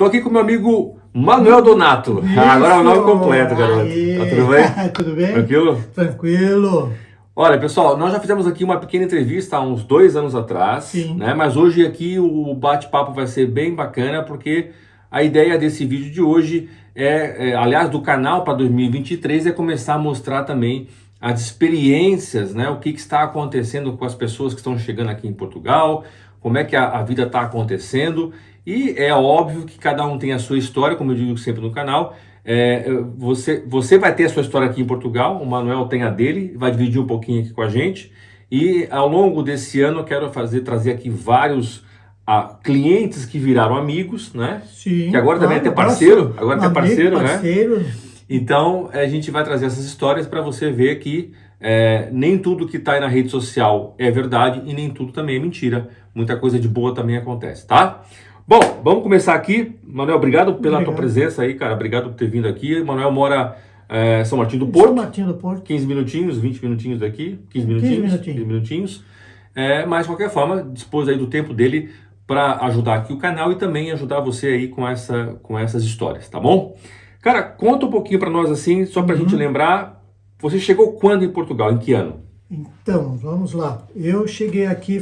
Tô aqui com meu amigo Manuel Donato. Agora é o nome completo, garoto. Tá tudo bem? Tudo bem? Tranquilo? Tranquilo. Olha, pessoal, nós já fizemos aqui uma pequena entrevista há uns 2 anos atrás, Sim. né? Mas hoje aqui o bate-papo vai ser bem bacana, porque a ideia desse vídeo de hoje aliás, do canal para 2023, é começar a mostrar também as experiências, né? O que está acontecendo com as pessoas que estão chegando aqui em Portugal, como é que a vida está acontecendo. E é óbvio que cada um tem a sua história, como eu digo sempre no canal. Você vai ter a sua história aqui em Portugal, o Manuel tem a dele, vai dividir um pouquinho aqui com a gente. E ao longo desse ano eu quero trazer aqui vários clientes que viraram amigos, né? Sim. Que agora também é ter parceiro, agora é ter parceiro, né? Parceiro. Então a gente vai trazer essas histórias para você ver que nem tudo que está aí na rede social é verdade e nem tudo também é mentira. Muita coisa de boa também acontece, tá? Bom, vamos começar aqui. Manuel, obrigado pela tua presença aí, cara. Obrigado por ter vindo aqui. O Manuel mora em São Martinho do Porto. São Martinho do Porto. 15 minutinhos, 20 minutinhos daqui. 15 minutinhos. 15 minutinhos. Mas, de qualquer forma, dispôs aí do tempo dele para ajudar aqui o canal e também ajudar você aí com essas histórias, tá bom? Cara, conta um pouquinho para nós assim, só pra gente lembrar. Você chegou quando em Portugal? Em que ano? Então, vamos lá. Eu cheguei aqui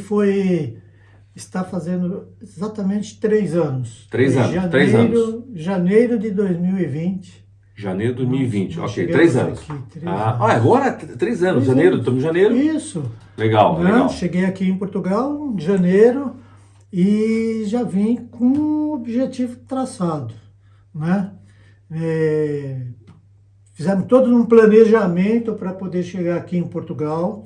está fazendo exatamente 3 anos. 3 anos, 3 anos. Janeiro de 2020. Janeiro de 2020, Nós ok, 3 anos. Aqui, 3 anos. Agora 3 anos, janeiro, estamos em janeiro? Isso. Legal, legal. Cheguei aqui em Portugal em janeiro e já vim com um objetivo traçado, né? Fizemos todo um planejamento para poder chegar aqui em Portugal.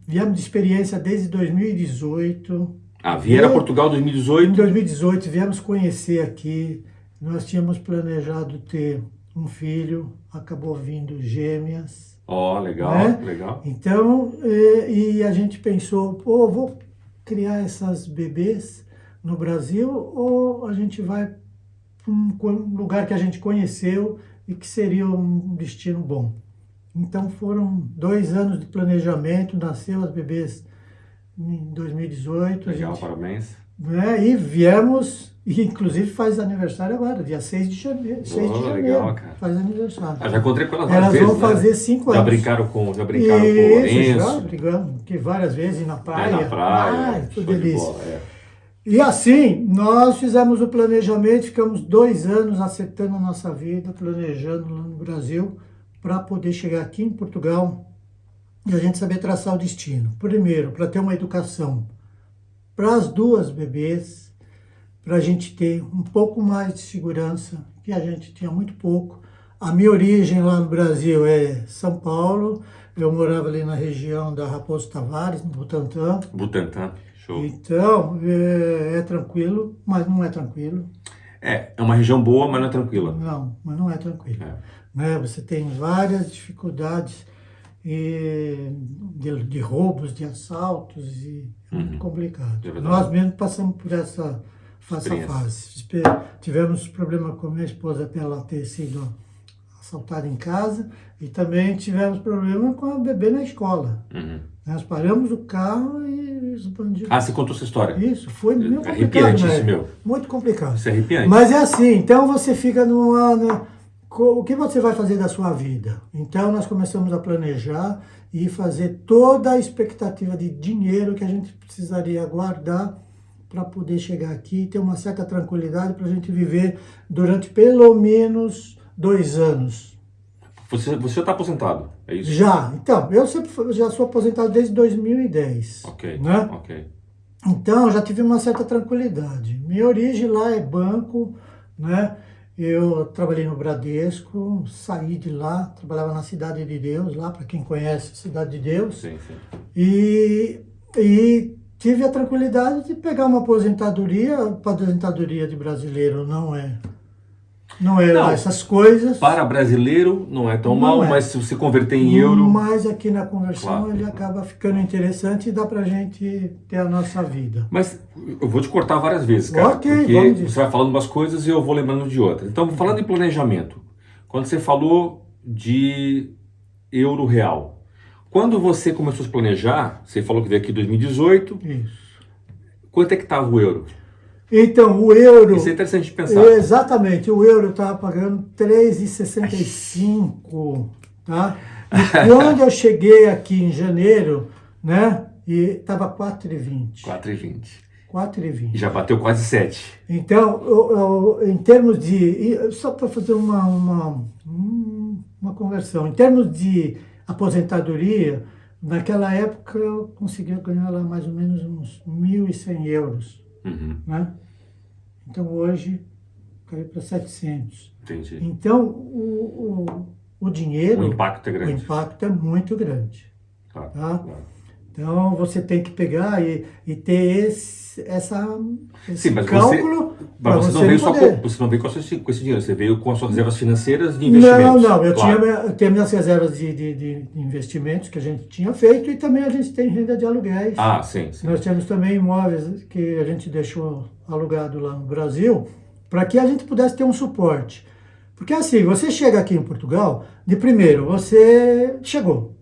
Viemos de experiência desde 2018. Vieram a Portugal em 2018? Em 2018 viemos conhecer aqui. Nós tínhamos planejado ter um filho, acabou vindo gêmeas. Legal, né? Legal. Então, e a gente pensou, vou criar essas bebês no Brasil ou a gente vai para um lugar que a gente conheceu e que seria um destino bom. Então foram 2 anos de planejamento, nasceu as bebês em 2018. Legal, parabéns. E viemos, e inclusive faz aniversário agora, dia 6 de janeiro. 6 de janeiro, legal, cara. Faz aniversário. Já encontrei com elas várias vezes, Elas vão fazer 5 anos. Já brincaram com o Lourenço. Já brigamos, que várias vezes na praia. Na praia, que delícia. De bola, E assim, nós fizemos o planejamento, ficamos 2 anos acertando a nossa vida, planejando lá no Brasil, para poder chegar aqui em Portugal e a gente saber traçar o destino. Primeiro, para ter uma educação para as 2 bebês, para a gente ter um pouco mais de segurança, que a gente tinha muito pouco. A minha origem lá no Brasil é São Paulo, eu morava ali na região da Raposo Tavares, no Butantã. Butantã, show. Então, é tranquilo, mas não é tranquilo. É uma região boa, mas não é tranquila. Não, mas não é tranquilo. Né? Você tem várias dificuldades de roubos, de assaltos, e é muito complicado. Nós mesmos passamos por essa fase. Tivemos problema com a minha esposa até ela ter sido assaltada em casa e também tivemos problema com a bebê na escola. Nós paramos o carro e os bandidos... Você contou essa história? Isso, foi meio complicado. Arrepiante isso, meu. Muito complicado. Isso é arrepiante. Mas é assim, então você fica o que você vai fazer da sua vida? Então nós começamos a planejar e fazer toda a expectativa de dinheiro que a gente precisaria guardar para poder chegar aqui e ter uma certa tranquilidade para a gente viver durante pelo menos 2 anos. Você já está aposentado, é isso? Já. Então, eu já sou aposentado desde 2010. Ok, né? ok. Então, já tive uma certa tranquilidade. Minha origem lá é banco, né? Eu trabalhei no Bradesco, saí de lá, trabalhava na Cidade de Deus, lá, para quem conhece a Cidade de Deus. Sim, sim. E tive a tranquilidade de pegar uma aposentadoria. A aposentadoria de brasileiro não é essas coisas. Para brasileiro não é tão mal, mas se você converter em euro... Mas aqui na conversão claro, ele acaba ficando interessante e dá pra gente ter a nossa vida. Mas eu vou te cortar várias vezes, cara. Ok, porque vamos você vai falando umas coisas e eu vou lembrando de outras. Então, falando em planejamento, quando você falou de euro real, quando você começou a se planejar, você falou que veio aqui em 2018. Isso. Quanto é que estava o euro? Então, o euro... Isso é interessante de pensar. Exatamente, o euro estava pagando 3,65, tá? E quando eu cheguei aqui em janeiro, né, e estava 4,20. 4,20. 4,20. E já bateu quase 7. Então, em termos de... Só para fazer uma conversão. Em termos de aposentadoria, naquela época eu conseguia ganhar lá mais ou menos uns 1.100 euros. Uhum. Né? Então, hoje, caiu para 700. Entendi. Então, o dinheiro... O impacto é grande. O impacto é muito grande. Claro, Tá? claro. Então, você tem que pegar e ter esse Sim, mas cálculo para você não você veio poder. você não veio com esse dinheiro, você veio com as suas reservas financeiras de investimentos. Não, eu claro. tenho minhas reservas de investimentos que a gente tinha feito e também a gente tem renda de aluguéis. Ah, sim, sim. Nós temos também imóveis que a gente deixou alugado lá no Brasil para que a gente pudesse ter um suporte. Porque assim, você chega aqui em Portugal, de primeiro, você chegou.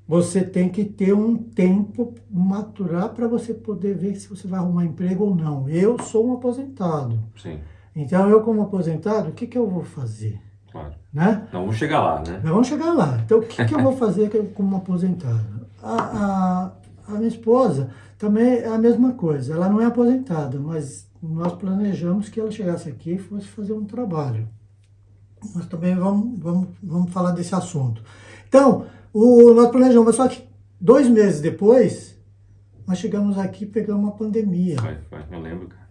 Você tem que ter um tempo maturar para você poder ver se você vai arrumar emprego ou não. Eu sou um aposentado. Sim. Então, eu como aposentado, o que eu vou fazer? Claro. Né? Então vamos chegar lá, né? Nós vamos chegar lá. Então, o que eu vou fazer como aposentado? A minha esposa também é a mesma coisa. Ela não é aposentada, mas nós planejamos que ela chegasse aqui e fosse fazer um trabalho. Nós também vamos falar desse assunto. Então, nós planejamos, só que 2 meses depois, nós chegamos aqui e pegamos uma pandemia. Eu lembro, cara.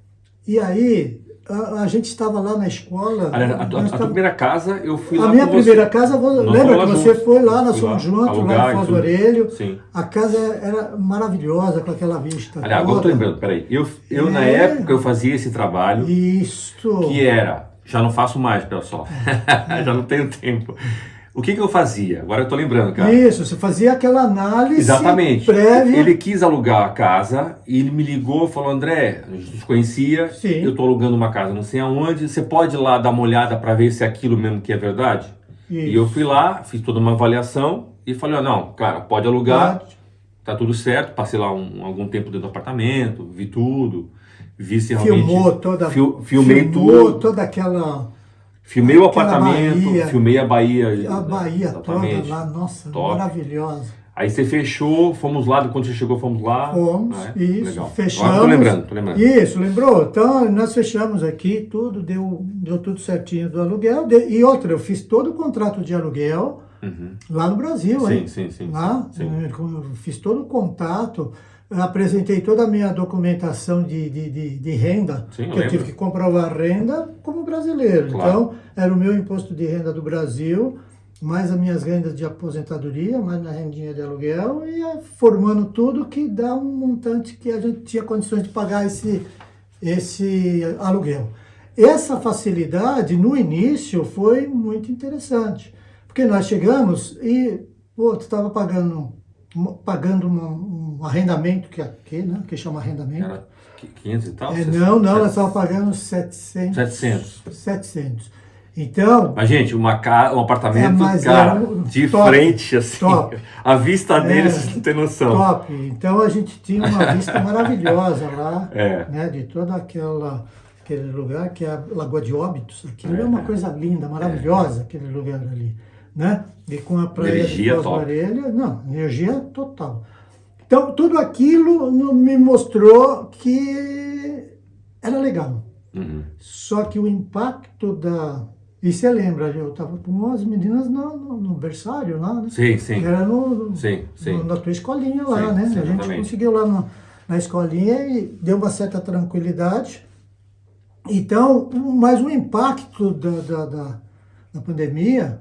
E aí, a gente estava lá na escola... A tua primeira casa, eu fui lá A minha com primeira você. casa, Nós lembra fomos que lá você juntos. foi lá, nós Fui fomos juntos, lá alugar em e Foz do tudo. Orelho. Sim. A casa era maravilhosa, com aquela vista Aliás, agora eu tô toda. lembrando, peraí. Eu na época, eu fazia esse trabalho, Isso. que era... Já não faço mais, pessoal. Já não tenho tempo. O que eu fazia? Agora eu tô lembrando, cara. Isso, você fazia aquela análise Exatamente. prévia. Ele quis alugar a casa e ele me ligou e falou: André, a gente nos conhecia, Sim. eu tô alugando uma casa não sei aonde, você pode ir lá dar uma olhada para ver se é aquilo mesmo que é verdade? Isso. E eu fui lá, fiz toda uma avaliação e falei: não, cara, pode alugar, tá tudo certo. Passei lá algum tempo dentro do apartamento, vi tudo, vi se realmente... Filmei tudo. Toda aquela... Filmei o aquela apartamento, Bahia, filmei a Bahia. a Bahia exatamente. toda lá, nossa, Top. maravilhosa. Aí você fechou, fomos lá, quando você chegou, fomos lá. Fomos, isso, Legal. fechamos. Agora tô lembrando. Isso, lembrou? Então, nós fechamos aqui, tudo, deu tudo certinho do aluguel. E outra, eu fiz todo o contrato de aluguel lá no Brasil, hein? Sim. Lá, Sim. eu fiz todo o contato, apresentei toda a minha documentação de renda, Sim, que eu tive que comprovar renda como brasileiro. Claro. Então, era o meu imposto de renda do Brasil, mais as minhas rendas de aposentadoria, mais minha rendinha de aluguel, e formando tudo que dá um montante que a gente tinha condições de pagar esse aluguel. Essa facilidade, no início, foi muito interessante, porque nós chegamos e, tu estava pagando um arrendamento, que aqui, né, que chama arrendamento. Era 500 e tal? Não, nós estávamos pagando 700. 700. Então... Mas, gente, um apartamento, mas cara, era de top, frente, assim. top. A vista dele, vocês não tem noção. Top. Então, a gente tinha uma vista maravilhosa lá, É. né, de todo aquele lugar, que é a Lagoa de Óbitos. Aquilo é uma coisa linda, maravilhosa, aquele lugar ali, né? E com a praia Energia de Foz do top. Orelha, não, energia total. Então, tudo aquilo me mostrou que era legal. Só que o impacto E você lembra, eu estava com as meninas no berçário lá, né? Sim. Era Sim. na tua escolinha lá, Sim, né? sim, A gente exatamente. conseguiu lá na escolinha e deu uma certa tranquilidade. Então, mas o impacto da pandemia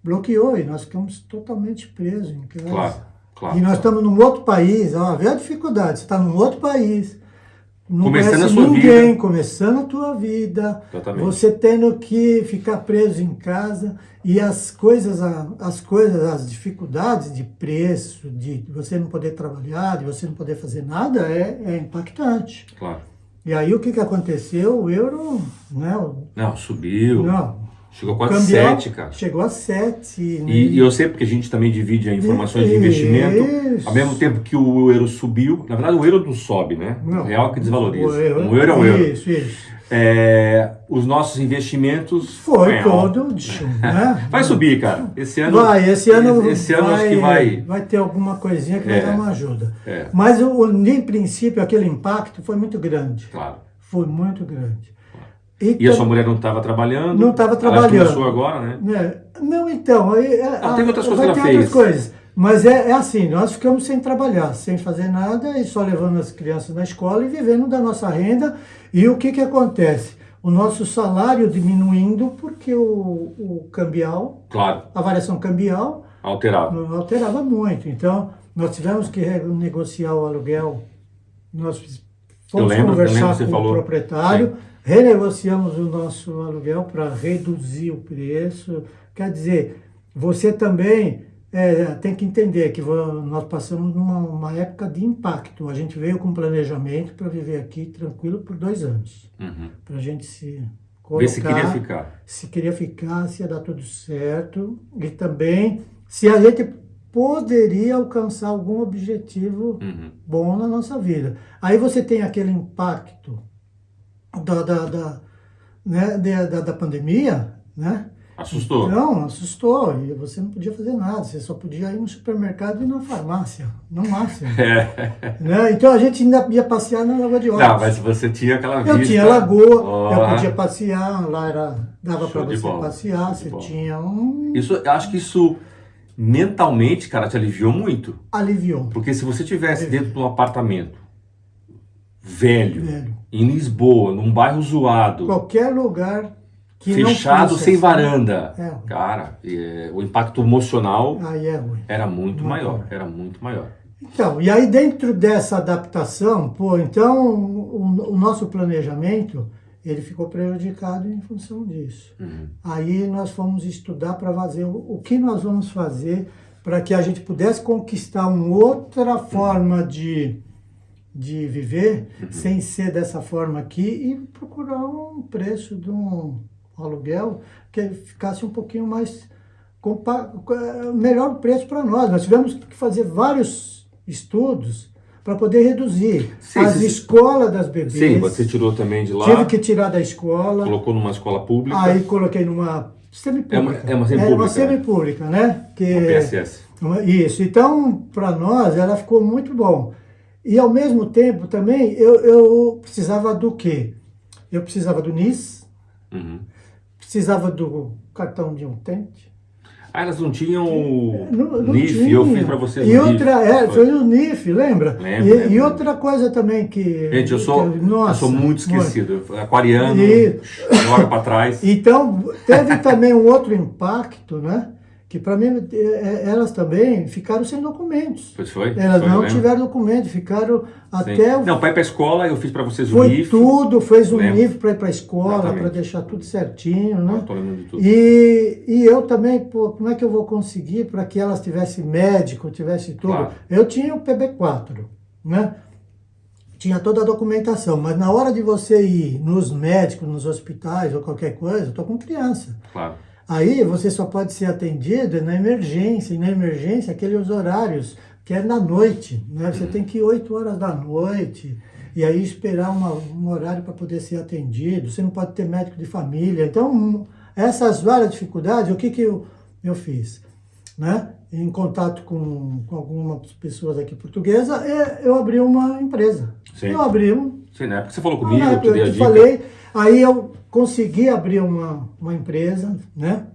bloqueou e nós ficamos totalmente presos em casa. Claro. E nós estamos num outro país, ó, vê a dificuldade, você está num outro país, não Começando conhece a sua ninguém, vida. começando a tua vida, Exatamente. você tendo que ficar preso em casa e as dificuldades de preço, de você não poder trabalhar, de você não poder fazer nada, é impactante. Claro. E aí o que aconteceu? O euro, né? Não, subiu. Não, Chegou quase Cambial 7, cara. chegou a 7. E eu sei porque a gente também divide informações de investimento. Isso. Ao mesmo tempo que o euro subiu, na verdade o euro não sobe, né? Não. O real que desvaloriza. Um Um euro é um euro. Isso. Os nossos investimentos Foi ganham. todo de chão, né? Vai subir, cara. Esse ano Esse ano acho que vai. vai ter alguma coisinha que vai dar uma ajuda. É. Mas, em princípio, aquele impacto foi muito grande. Claro. Foi muito grande. E a sua mulher não estava trabalhando? Não estava trabalhando. Ela começou agora, né? Não, então. Tem outras coisas que ela ter fez. outras coisas. Mas é assim, nós ficamos sem trabalhar, sem fazer nada e só levando as crianças na escola e vivendo da nossa renda. E o que acontece? O nosso salário diminuindo porque o cambial, Claro, a variação cambial, alterava muito. Então, nós tivemos que renegociar o aluguel. Nós Eu fomos lembro que conversar você com falou. o proprietário, renegociamos o nosso aluguel para reduzir o preço. Quer dizer, você também tem que entender que nós passamos numa época de impacto. A gente veio com planejamento para viver aqui tranquilo por 2 anos. Para a gente se colocar, Ver se queria ficar. Se queria ficar, se ia dar tudo certo. E também se a gente poderia alcançar algum objetivo bom na nossa vida. Aí você tem aquele impacto da pandemia, né? Assustou. Então, assustou. E você não podia fazer nada. Você só podia ir no supermercado e na farmácia, no máximo. Né? Então, a gente ainda ia passear na Lagoa de Óbidos. Não, mas você tinha aquela vista. Eu tinha lagoa, eu podia passear, lá dava para você bola. passear, você tinha um... Eu acho que isso mentalmente, cara, te aliviou muito. Aliviou. Porque se você tivesse dentro de um apartamento velho, Velho. em Lisboa, num bairro zoado, Qualquer lugar que fechado, não fosse sem assim, varanda, é ruim. cara, o impacto emocional Aí é ruim. era muito maior, ruim. era muito maior. Então, e aí dentro dessa adaptação, então o nosso planejamento, ele ficou prejudicado em função disso. Aí nós fomos estudar para fazer o que nós vamos fazer para que a gente pudesse conquistar uma outra forma de viver, sem ser dessa forma aqui, e procurar um preço de um aluguel que ficasse um pouquinho mais... melhor preço para nós. Nós tivemos que fazer vários estudos para poder reduzir as escolas das bebês. Sim, você tirou também de lá. Tive que tirar da escola. Colocou numa escola pública. Aí coloquei numa semipública. É uma semipública. Uma semipública, né? Uma PSS. Isso. Então, para nós, ela ficou muito bom. E, ao mesmo tempo, também, eu precisava do quê? Eu precisava do NIS, precisava do cartão de utente. Elas não tinham Não NIF, tinha. eu fiz para vocês e o NIF. foi o NIF, lembra? Lembro. E outra coisa também que... Gente, eu sou muito esquecido. Aquariano, joga para trás. Então, teve também um outro impacto, né? Que para mim, elas também ficaram sem documentos. Pois foi? Elas não lembro. tiveram documento, ficaram Sim. até... Não, para ir para a escola, eu fiz para vocês o Foi NIF. tudo, fez um Lembro. NIF para ir para a escola, Exatamente. para deixar tudo certinho, né? Tô lembrando de tudo. E eu também, como é que eu vou conseguir para que elas tivessem médico, tivesse tudo? Claro. Eu tinha o PB4, né? Tinha toda a documentação, mas na hora de você ir nos médicos, nos hospitais ou qualquer coisa, eu tô com criança. Claro. Aí você só pode ser atendido na emergência, e na emergência aqueles horários que é na noite, né? Você tem que ir 8 horas da noite, e aí esperar um horário para poder ser atendido, você não pode ter médico de família. Então, essas várias dificuldades, o que eu fiz? Né? Em contato com algumas pessoas aqui portuguesas, eu abri uma empresa. Sim. Eu abri Sim, na época você falou comigo, na eu época te dei a eu te dica. falei, aí eu consegui abrir uma empresa, né?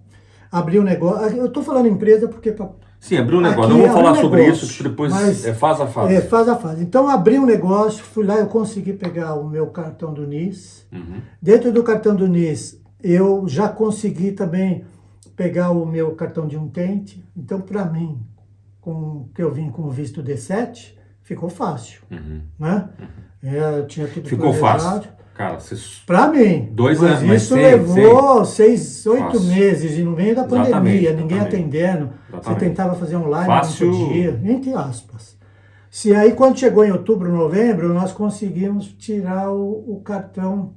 Abri um negócio. Eu estou falando empresa porque... Sim, abriu um negócio. Aqui Não vou abriu falar um sobre negócio, isso, que depois mas é fase a fase. É fase a fase. Então, abri um negócio, fui lá, eu consegui pegar o meu cartão do NIS. Dentro do cartão do NIS, eu já consegui também pegar o meu cartão de utente. Então, para mim, que eu vim com o visto D7, ficou fácil, né? Eu tinha tudo Ficou planejado. fácil. Cara, vocês... Para mim. 2 mas anos, mas isso sei, levou 6, 8 Fácil. meses, e no meio da pandemia, Exatamente, ninguém exatamente. atendendo. Você Exatamente. tentava fazer online, Fácil. não podia, entre aspas. Se aí, quando chegou em outubro, novembro, nós conseguimos tirar o cartão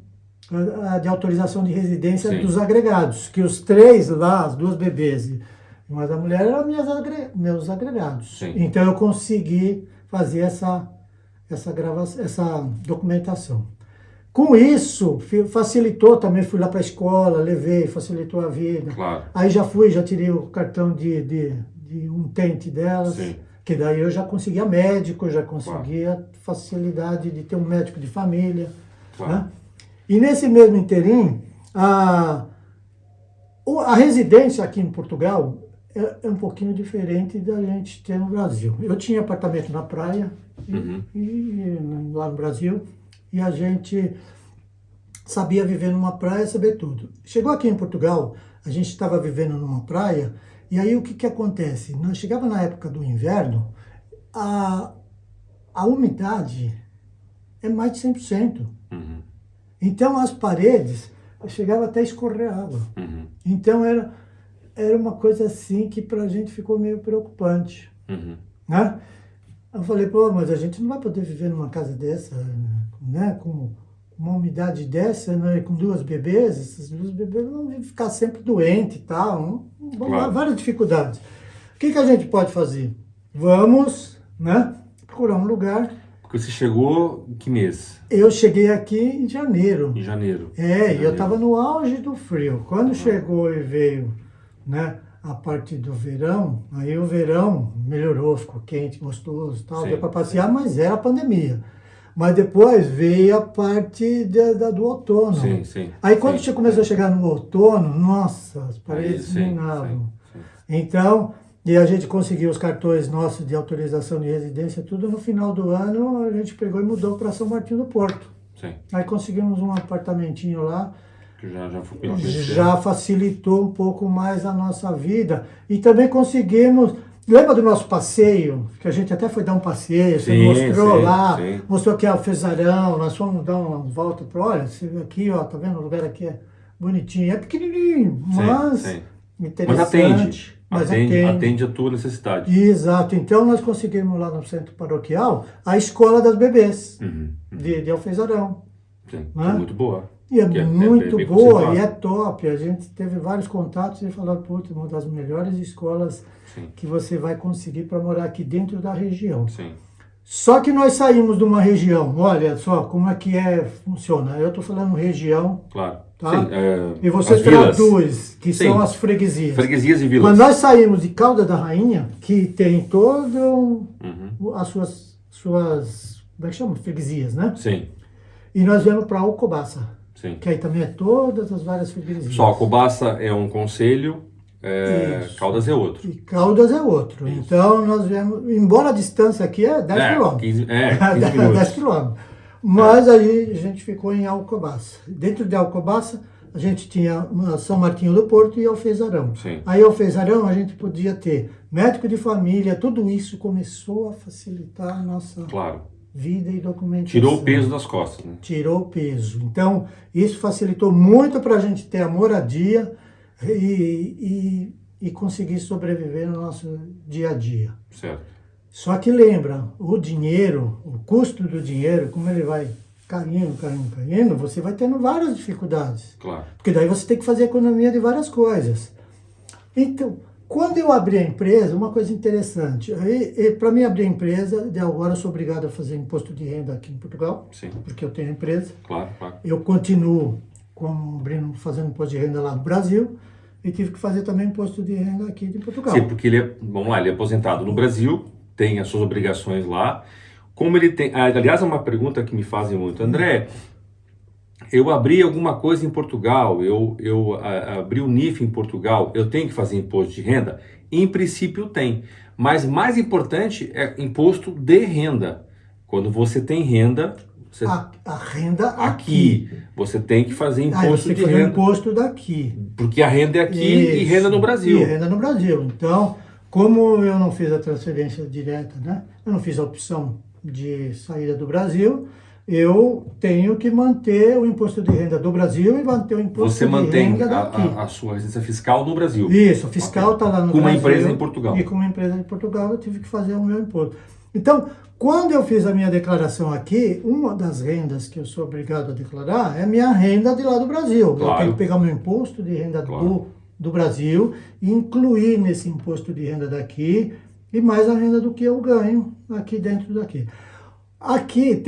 de autorização de residência Sim. dos agregados, que os 3 lá, as 2 bebês, mas a mulher eram meus agregados. Sim. Então eu consegui fazer essa documentação. Com isso, facilitou também, fui lá para a escola, levei, facilitou a vida. Claro. Aí já tirei o cartão de utente delas, Sim. que daí eu já conseguia médico, já conseguia facilidade de ter um médico de família. Claro. Né? E nesse mesmo interim, a residência aqui em Portugal é um pouquinho diferente da gente ter no Brasil. Eu tinha apartamento na praia, lá no Brasil, e a gente sabia viver numa praia, saber tudo. Chegou aqui em Portugal, a gente estava vivendo numa praia, e aí o que acontece? Nós chegava na época do inverno, a umidade é mais de 100%. Então as paredes, chegava até a escorrer água. Então era uma coisa assim que pra gente ficou meio preocupante. Né? Eu falei, pô, mas a gente não vai poder viver numa casa dessa, né? Com uma umidade dessa, né? Com 2 bebês, essas 2 bebês vão ficar sempre doentes e tal. Claro. Várias dificuldades. O que a gente pode fazer? Vamos, né? Procurar um lugar. Porque você chegou em que mês? Eu cheguei aqui em janeiro. Em janeiro. E eu estava no auge do frio. Quando chegou e veio, né, a parte do verão, aí o verão melhorou, ficou quente, gostoso, tal, Sim, deu para passear, mas era a pandemia. Mas depois veio a parte do outono. Sim. Aí quando começou a chegar no outono, nossa, as paredes minavam. Então, e a gente conseguiu os cartões nossos de autorização de residência, tudo no final do ano, a gente pegou e mudou para São Martinho do Porto. Sim. Aí conseguimos um apartamentinho lá, Que já foi já facilitou um pouco mais a nossa vida. E também conseguimos, lembra do nosso passeio? Que a gente até foi dar um passeio, você mostrou lá, mostrou que é o Fezarão, nós fomos dar uma volta, olha, aqui, ó, tá vendo? O lugar aqui é bonitinho, é pequenininho, mas interessante. Mas atende a tua necessidade. Exato. Então nós conseguimos lá no centro paroquial a escola das bebês de Alfezarão. Sim, né? Muito boa. E é muito bem boa conceituado. e é top. A gente teve vários contatos e falaram, putz, uma das melhores escolas que você vai conseguir para morar aqui dentro da região. Sim. Só que nós saímos de uma região, olha só como é que funciona. Eu estou falando região. Claro. Tá? Sim, e você as traduz, que Sim. são as freguesias. Freguesias e vilas. Mas nós saímos de Caldas da Rainha, que tem todo as suas, como é que chama? Freguesias, né? Sim. E nós viemos para Alcobaça, Sim. que aí também é todas as várias freguesias. Só Alcobaça é um concelho, Caldas é outro. E Caldas é outro. Isso. Então nós viemos, embora a distância aqui é 10 quilômetros. 15 minutos. 10 quilômetros. Mas aí a gente ficou em Alcobaça. Dentro de Alcobaça, a gente tinha São Martinho do Porto e Alfezarão. Sim. Aí Alfezarão a gente podia ter médico de família, tudo isso começou a facilitar a nossa vida e documentação. Tirou o peso das costas, né? Tirou o peso. Então, isso facilitou muito para a gente ter a moradia e conseguir sobreviver no nosso dia a dia. Certo. Só que lembra, o dinheiro, o custo do dinheiro, como ele vai caindo, você vai tendo várias dificuldades. Claro. Porque daí você tem que fazer economia de várias coisas. Então, quando eu abri a empresa, uma coisa interessante, para mim abrir a empresa, agora eu sou obrigado a fazer imposto de renda aqui em Portugal, Sim. porque eu tenho empresa. Claro. Eu continuo fazendo imposto de renda lá no Brasil e tive que fazer também imposto de renda aqui de Portugal. Sim, porque ele é aposentado no Brasil, tem as suas obrigações lá. Como ele tem... Aliás, é uma pergunta que me fazem muito. André, eu abri alguma coisa em Portugal, eu abri o NIF em Portugal, eu tenho que fazer imposto de renda? Em princípio tem, mas mais importante é imposto de renda. Quando você tem renda... A renda aqui. Você tem que fazer imposto de renda. Imposto daqui. Porque a renda é aqui e renda no Brasil. E renda no Brasil. Então, como eu não fiz a transferência direta, né? Eu não fiz a opção de saída do Brasil, eu tenho que manter o imposto de renda do Brasil e manter o imposto de renda daqui. Você mantém a sua residência fiscal no Brasil. Isso, o fiscal está lá no Brasil. Com uma empresa em Portugal. E com uma empresa em Portugal eu tive que fazer o meu imposto. Então, quando eu fiz a minha declaração aqui, uma das rendas que eu sou obrigado a declarar é minha renda de lá do Brasil. Claro. Eu tenho que pegar meu imposto de renda Claro. do Brasil e incluir nesse imposto de renda daqui e mais a renda do que eu ganho aqui dentro daqui. Aqui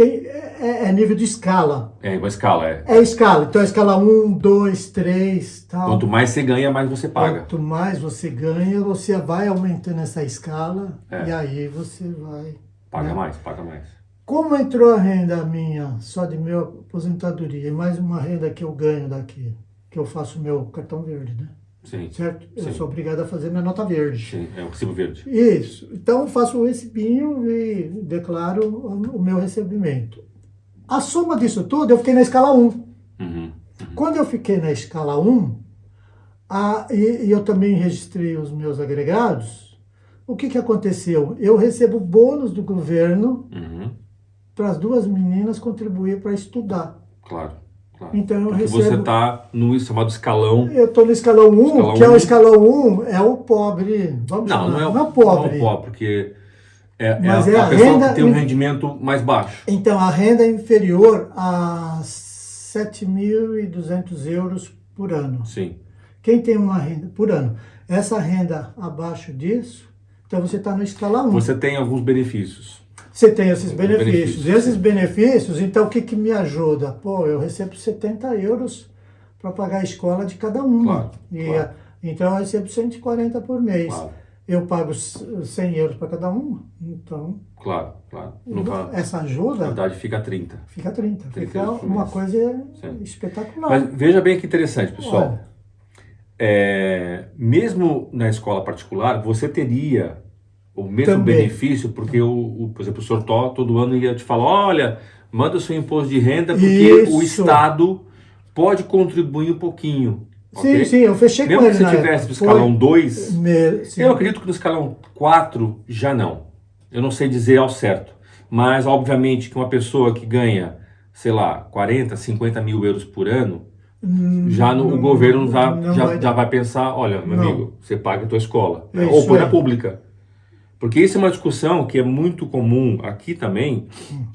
é nível de escala. É uma escala, é. É escala. Então, é escala 1, 2, 3, tal. Quanto mais você ganha, mais você paga. Quanto mais você ganha, você vai aumentando essa escala É. e aí você vai... Paga né? mais, paga mais. Como entrou a renda minha, só de minha aposentadoria, e mais uma renda que eu ganho daqui, que eu faço meu cartão verde, né? Sim. Certo? Eu Sim. sou obrigado a fazer minha nota verde. Sim, é o recibo verde. Isso. Então, eu faço o recibinho e declaro o meu recebimento. A soma disso tudo, eu fiquei na escala 1. Uhum. Quando eu fiquei na escala 1, e eu também registrei os meus agregados, o que aconteceu? Eu recebo bônus do governo Uhum. para as duas meninas contribuir para estudar. Claro, claro. Então eu Porque recebo... você está no chamado escalão. Eu estou no escalão 1, Escalão que é 1. o escalão 1, é o pobre. Vamos Não, chamar, não é o não pobre. porque é Mas a a pessoa renda que tem um rendimento mais baixo. Então, a renda é inferior a 7.200 euros por ano. Sim. Quem tem uma renda por ano, essa renda abaixo disso, então você está no escala 1. Você tem alguns benefícios. Você tem esses benefícios. benefícios, Esses sim. benefícios, então o que me ajuda? Pô, eu recebo 70 euros para pagar a escola de cada uma. Claro, claro. Então eu recebo 140 por mês. Claro. Eu pago 100 euros para cada uma. Então, Claro, claro. Nunca, essa na ajuda verdade, fica 30. fica 30. 30 Fica euros por uma mês. coisa Sim. espetacular. Mas veja bem que interessante, pessoal. Olha. Mesmo na escola particular, você teria o mesmo Também. benefício, porque, por exemplo, o senhor todo ano ia te falar, olha, manda o seu imposto de renda, porque Isso. o Estado pode contribuir um pouquinho. Sim, ok? sim, eu fechei Mesmo com que ele você na tivesse época. no escalão 2, Sim. eu acredito que no escalão 4 já não. Eu não sei dizer ao certo. Mas, obviamente, que uma pessoa que ganha, sei lá, 40, 50 mil euros por ano, já o governo já vai pensar, olha, meu Não. amigo, você paga a tua escola. Isso Ou põe na é. pública. Porque isso é uma discussão que é muito comum aqui também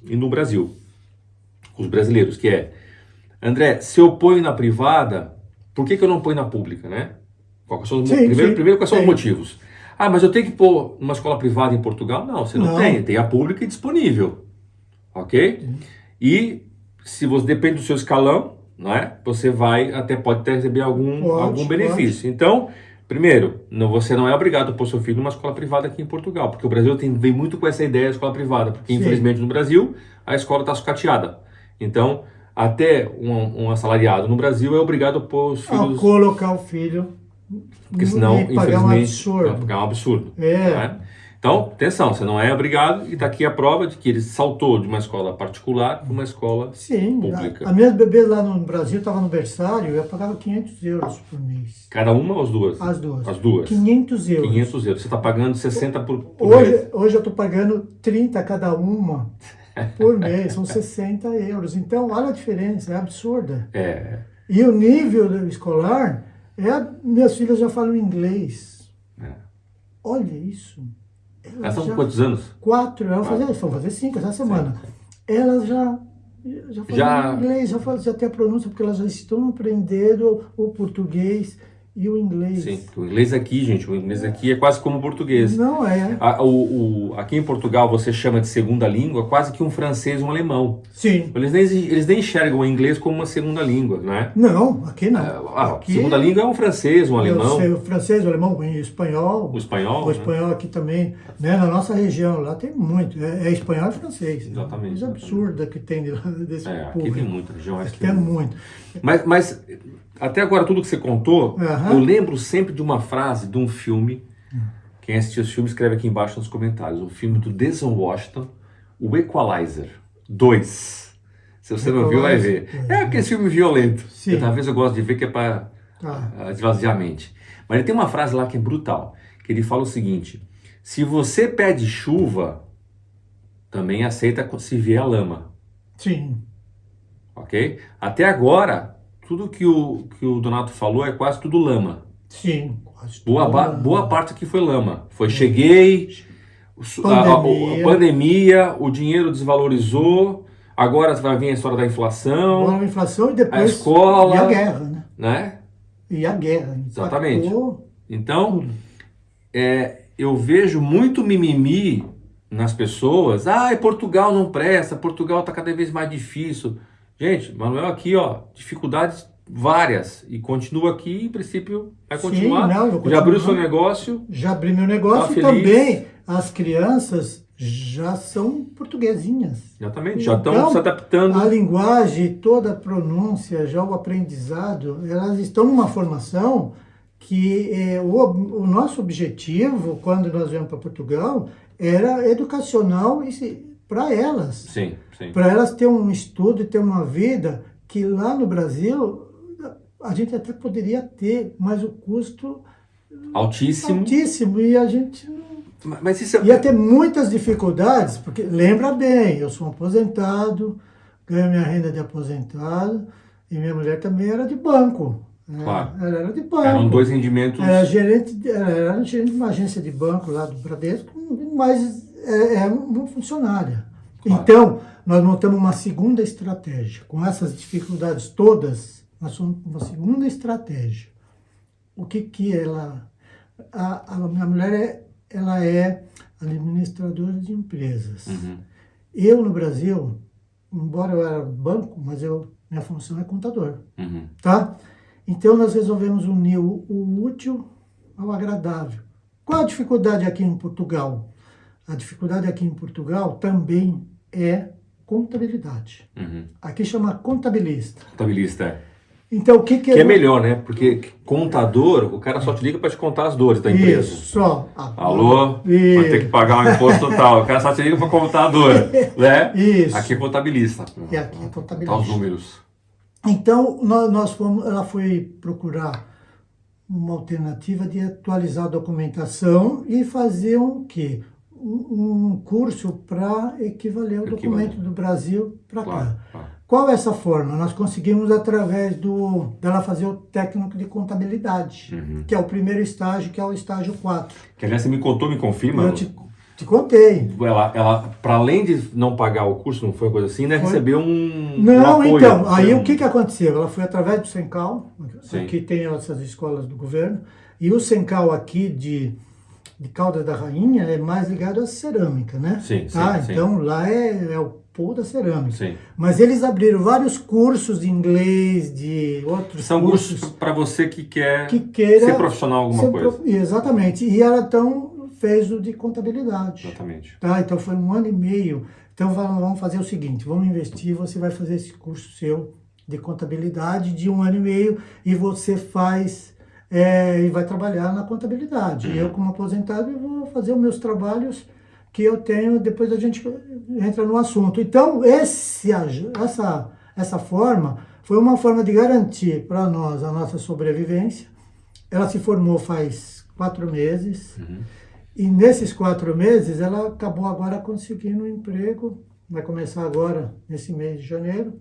e no Brasil, com os brasileiros, que é, André, se eu ponho na privada, por que eu não ponho na pública, né? Primeiro, quais são os motivos? Ah, mas eu tenho que pôr uma escola privada em Portugal? Não, você não tem. Tem a pública disponível. Ok? E se você depende do seu escalão, não é? Você pode até receber algum benefício. Então, primeiro, você não é obrigado a pôr seu filho numa escola privada aqui em Portugal, porque o Brasil vem muito com essa ideia de escola privada, porque infelizmente no Brasil a escola está sucateada. Então, até um assalariado no Brasil é obrigado a pôr os filhos... A colocar o filho, porque senão, e pagar um infelizmente, absurdo. pagar um absurdo. É. Não é? Então, atenção, você não é obrigado, e está aqui a prova de que ele saltou de uma escola particular para uma escola Sim, pública. a minha bebê lá no Brasil estava no berçário, eu pagava 500 euros por mês. Cada uma ou as duas? As duas. As duas. 500 euros. 500 euros. Você está pagando 60 por mês. Hoje eu estou pagando 30 cada uma por mês, são 60 euros. Então, olha a diferença, é absurda. É. E o nível escolar, minhas filhas já falam inglês. Olha isso. Elas estão com quantos anos? 4, elas vão fazer 5 essa semana. Elas já falam inglês, já tem a pronúncia, porque elas já estão aprendendo o português e o inglês. Sim, o inglês aqui, gente, o inglês aqui é quase como o português. Não é. Aqui em Portugal você chama de segunda língua quase que um francês ou um alemão. Sim. Eles nem enxergam o inglês como uma segunda língua, não é? Não, aqui não. Aqui, segunda língua é um francês, um alemão. Eu sei o francês, o alemão, o espanhol. O espanhol. O espanhol aqui também, né? Na nossa região, lá tem muito. É espanhol e francês. Exatamente. Coisa absurda que tem desse aqui público. tem muita região. Aqui tem muito. Mas até agora tudo que você contou, eu lembro sempre de uma frase de um filme. Quem assistiu esse filme escreve aqui embaixo nos comentários. O filme do Denzel Washington, o Equalizer 2. Se você não viu, vai ver. É aquele filme violento. Sim. Talvez eu gosto de ver que é para esvaziar a mente. Mas ele tem uma frase lá que é brutal. Que ele fala o seguinte: se você pede chuva, também aceita se vier a lama. Sim. Ok? Até agora, tudo que o Donato falou é quase tudo lama. Sim. Quase Boa parte aqui foi lama. Cheguei, A pandemia, o dinheiro desvalorizou, agora vai vir a história da inflação, Agora a inflação e depois a escola, e a guerra, né? E a guerra. Exatamente. Então, tudo. eu vejo muito mimimi nas pessoas. Ah, Portugal não presta, Portugal está cada vez mais difícil. Gente, Manuel aqui, ó, dificuldades várias e continua aqui, em princípio vai continuar. Sim, não, já abriu seu negócio? Já abri meu negócio Tá e também as crianças já são portuguesinhas. Exatamente, já estão se adaptando. A linguagem, toda a pronúncia, já o aprendizado, elas estão numa formação que o nosso objetivo, quando nós viemos para Portugal, era educacional para elas. Sim, sim. Para elas ter um estudo e ter uma vida que lá no Brasil a gente até poderia ter, mas o custo altíssimo e a gente mas isso ia ter muitas dificuldades, porque lembra bem, eu sou um aposentado, ganho minha renda de aposentado e minha mulher também era de banco. Claro. Ela era de banco. Eram dois rendimentos. Era gerente de uma agência de banco lá do Bradesco, mas é uma funcionária. Claro. Então, nós montamos uma segunda estratégia. Com essas dificuldades todas, nós somos uma segunda estratégia. O que ela... A minha mulher, ela é administradora de empresas. Uhum. Eu, no Brasil, embora eu era banco, mas minha função é contador. Uhum. Tá? Então, nós resolvemos unir o útil ao agradável. Qual a dificuldade aqui em Portugal? A dificuldade aqui em Portugal também é contabilidade. Uhum. Aqui chama contabilista. Contabilista, é. Então, o que é melhor, né? Porque contador, o cara só te liga para te contar as dores da empresa. Isso, só. Alô? Vai ter que pagar um imposto total. O cara só te liga para contar a dor, né? Isso. Aqui é contabilista. E aqui é contabilista. Tá os números. Então, ela foi procurar uma alternativa de atualizar a documentação e fazer um quê? Um curso para equivaler ao documento do Brasil para cá. Claro. Qual é essa forma? Nós conseguimos através dela fazer o técnico de contabilidade, que é o primeiro estágio, que é o estágio 4. Que aliás, você me contou, me confirma? Eu te contei. Ela para além de não pagar o curso, não foi uma coisa assim, né? Recebeu um apoio. Então, aí o que aconteceu? Ela foi através do Sencal, aqui tem essas escolas do governo, e o Sencal aqui de Caldas da Rainha é mais ligado à cerâmica, né? Sim, tá? Sim. Então, lá é o polo da cerâmica. Sim. Mas eles abriram vários cursos de inglês, de outros São cursos para você que queira ser profissional alguma coisa. Exatamente. E ela, então, fez o de contabilidade. Exatamente. Tá? Então, foi 1 ano e meio. Então, vamos fazer o seguinte, vamos investir, você vai fazer esse curso seu de contabilidade de 1 ano e meio e você faz... e vai trabalhar na contabilidade. Eu, como aposentado, eu vou fazer os meus trabalhos que eu tenho, depois a gente entra no assunto. Então, essa forma foi uma forma de garantir para nós a nossa sobrevivência. Ela se formou faz 4 meses, e nesses 4 meses ela acabou agora conseguindo um emprego, vai começar agora, nesse mês de janeiro,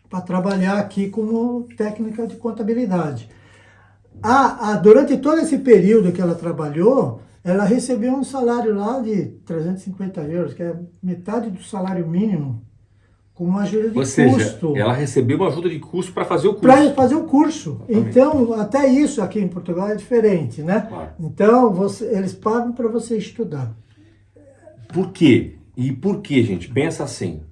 para trabalhar aqui como técnica de contabilidade. Durante todo esse período que ela trabalhou, ela recebeu um salário lá de 350 euros, que é metade do salário mínimo, com uma ajuda de custo. Ou seja, ela recebeu uma ajuda de custo para fazer o curso. Para fazer o curso. Exatamente. Então, até isso aqui em Portugal é diferente, né? Claro. Então, eles pagam para você estudar. Por quê? E por quê, gente? Pensa assim.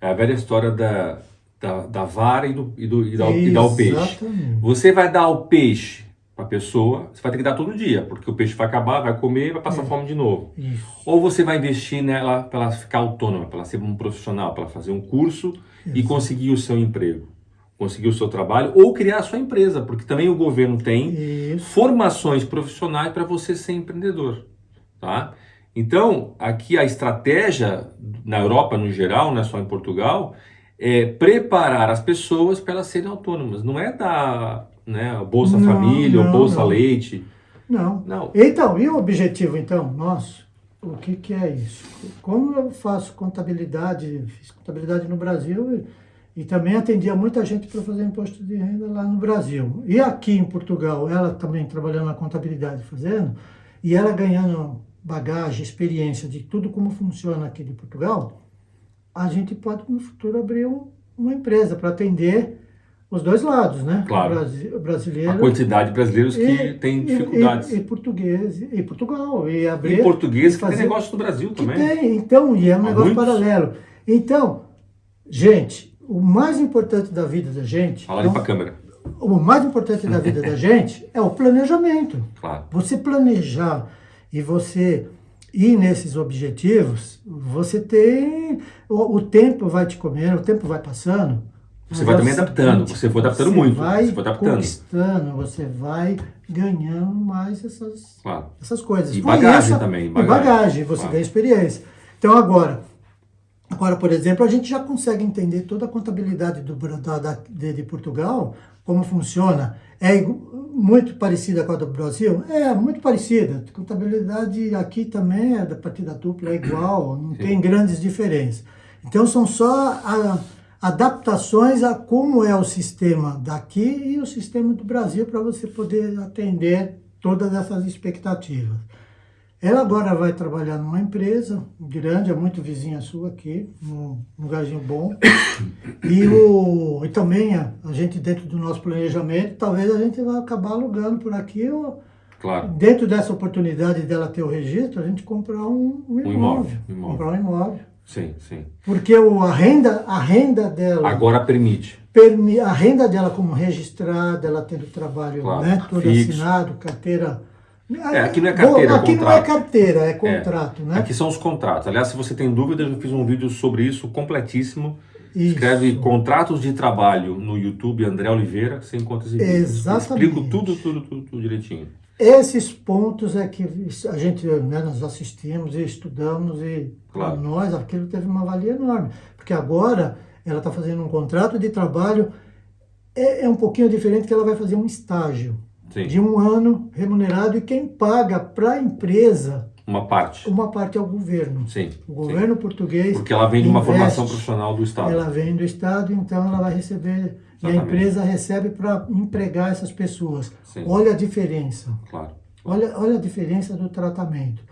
É a velha história da vara e dar o peixe. Você vai dar o peixe para a pessoa, você vai ter que dar todo dia, porque o peixe vai acabar, vai comer, vai passar fome de novo. Isso. Ou você vai investir nela para ela ficar autônoma, para ela ser um profissional, para ela fazer um curso e conseguir o seu emprego, conseguir o seu trabalho, ou criar a sua empresa, porque também o governo tem formações profissionais para você ser empreendedor. Tá? Então, aqui a estratégia na Europa no geral, não é só em Portugal, é preparar as pessoas para elas serem autônomas. Não é dar Bolsa Família ou Bolsa Leite. Não. Então, e o objetivo, então, nosso? O que é isso? Como eu faço contabilidade, fiz contabilidade no Brasil e também atendia muita gente para fazer imposto de renda lá no Brasil. E aqui em Portugal, ela também trabalhando na contabilidade fazendo, e ela ganhando bagagem, experiência de tudo como funciona aqui de Portugal, a gente pode no futuro abrir uma empresa para atender os dois lados, né? Claro. O brasileiro. A quantidade de brasileiros que têm dificuldades. E português, e Portugal. E abrir. E português que fazer, tem negócio no Brasil que também. Tem, então, e é um negócio paralelo. Então, gente, o mais importante da vida da gente. Fala ali para a câmera. O mais importante da vida da gente é o planejamento. Claro. Você planejar e você ir nesses objetivos, você tem. O tempo vai te comendo, o tempo vai passando. Você vai também adaptando, você foi adaptando muito. Você foi adaptando. Conquistando, você vai ganhando mais essas coisas. E bagagem também. E bagagem, você ganha experiência. Então agora, por exemplo, a gente já consegue entender toda a contabilidade de Portugal, como funciona. É muito parecida com a do Brasil? É, muito parecida. A contabilidade aqui também, da partida dupla, é igual, não tem grandes diferenças. Então são só adaptações a como é o sistema daqui e o sistema do Brasil para você poder atender todas essas expectativas. Ela agora vai trabalhar numa empresa grande, é muito vizinha sua aqui, num lugarzinho bom. E também a gente, dentro do nosso planejamento, talvez a gente vai acabar alugando por aqui. Claro. Dentro dessa oportunidade dela ter o registro, a gente comprar um imóvel. Comprar um imóvel. Sim, sim. Porque a renda dela... Agora permite. A renda dela como registrada, ela tendo trabalho, claro, né, todo fixo. Assinado, carteira... Aqui não é carteira, aqui não é carteira, é contrato, né? Aqui são os contratos. Aliás, se você tem dúvidas, eu fiz um vídeo sobre isso completíssimo. Isso. Escreve contratos de trabalho no YouTube, André Oliveira, você encontra esse vídeo. Exatamente. Explico tudo direitinho. Esses pontos é que a gente, né, nós assistimos e estudamos e claro. Para nós aquilo teve uma valia enorme. Porque agora ela está fazendo um contrato de trabalho, é um pouquinho diferente que ela vai fazer um estágio. Sim. De 1 ano remunerado e quem paga para a empresa uma parte é o governo. Sim. O governo português. Porque ela vem de uma formação profissional do Estado. Ela vem do Estado, então ela vai receber. Exatamente. E a empresa recebe para empregar essas pessoas. Sim. Olha a diferença. Claro. Olha a diferença do tratamento.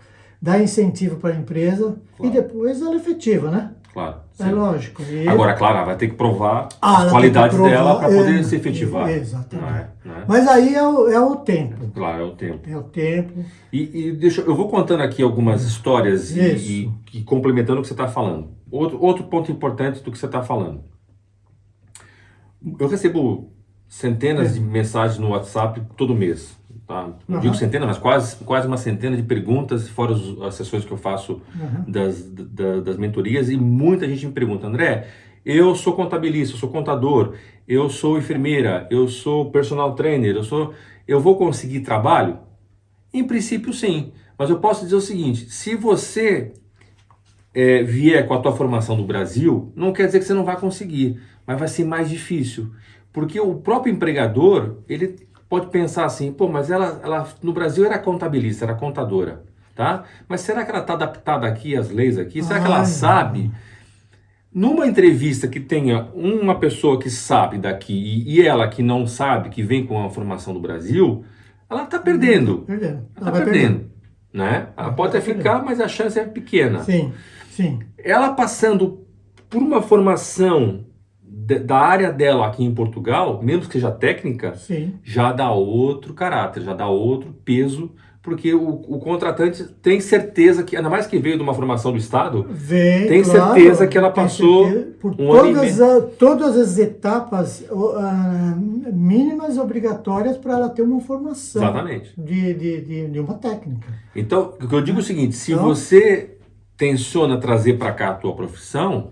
Dá incentivo para a empresa e depois ela é efetiva, né? Claro. Sim. É lógico. Agora, claro, ela vai ter que provar as qualidades dela para poder se efetivar. Exatamente. Não é? Mas aí é o tempo. Claro, é o tempo. É o tempo. E eu vou contando aqui algumas histórias e complementando o que você está falando. Outro ponto importante do que você está falando. Eu recebo centenas de mensagens no WhatsApp todo mês. Tá? Não digo centenas, mas quase uma centena de perguntas, fora as sessões que eu faço das mentorias, e muita gente me pergunta: André, eu sou contabilista, eu sou contador, eu sou enfermeira, eu sou personal trainer, eu vou conseguir trabalho? Em princípio sim, mas eu posso dizer o seguinte: se você vier com a tua formação do Brasil, não quer dizer que você não vai conseguir, mas vai ser mais difícil, porque o próprio empregador, ele pode pensar assim, pô, mas ela no Brasil era contabilista, era contadora, tá? Mas será que ela está adaptada aqui às leis aqui? Será que ela sabe? Numa entrevista que tenha uma pessoa que sabe daqui e ela que não sabe, que vem com a formação do Brasil, ela está perdendo. Ela está perdendo, né? Ela pode até ficar, mas a chance é pequena. Sim, sim. Ela passando por uma formação da área dela aqui em Portugal, mesmo que seja técnica, sim, já dá outro caráter, já dá outro peso, porque o contratante tem certeza que, ainda mais que veio de uma formação do Estado, tem certeza que ela passou por todas as etapas mínimas obrigatórias para ela ter uma formação. Exatamente. De uma técnica. Então, o que eu digo é o seguinte: se você tenciona trazer para cá a tua profissão,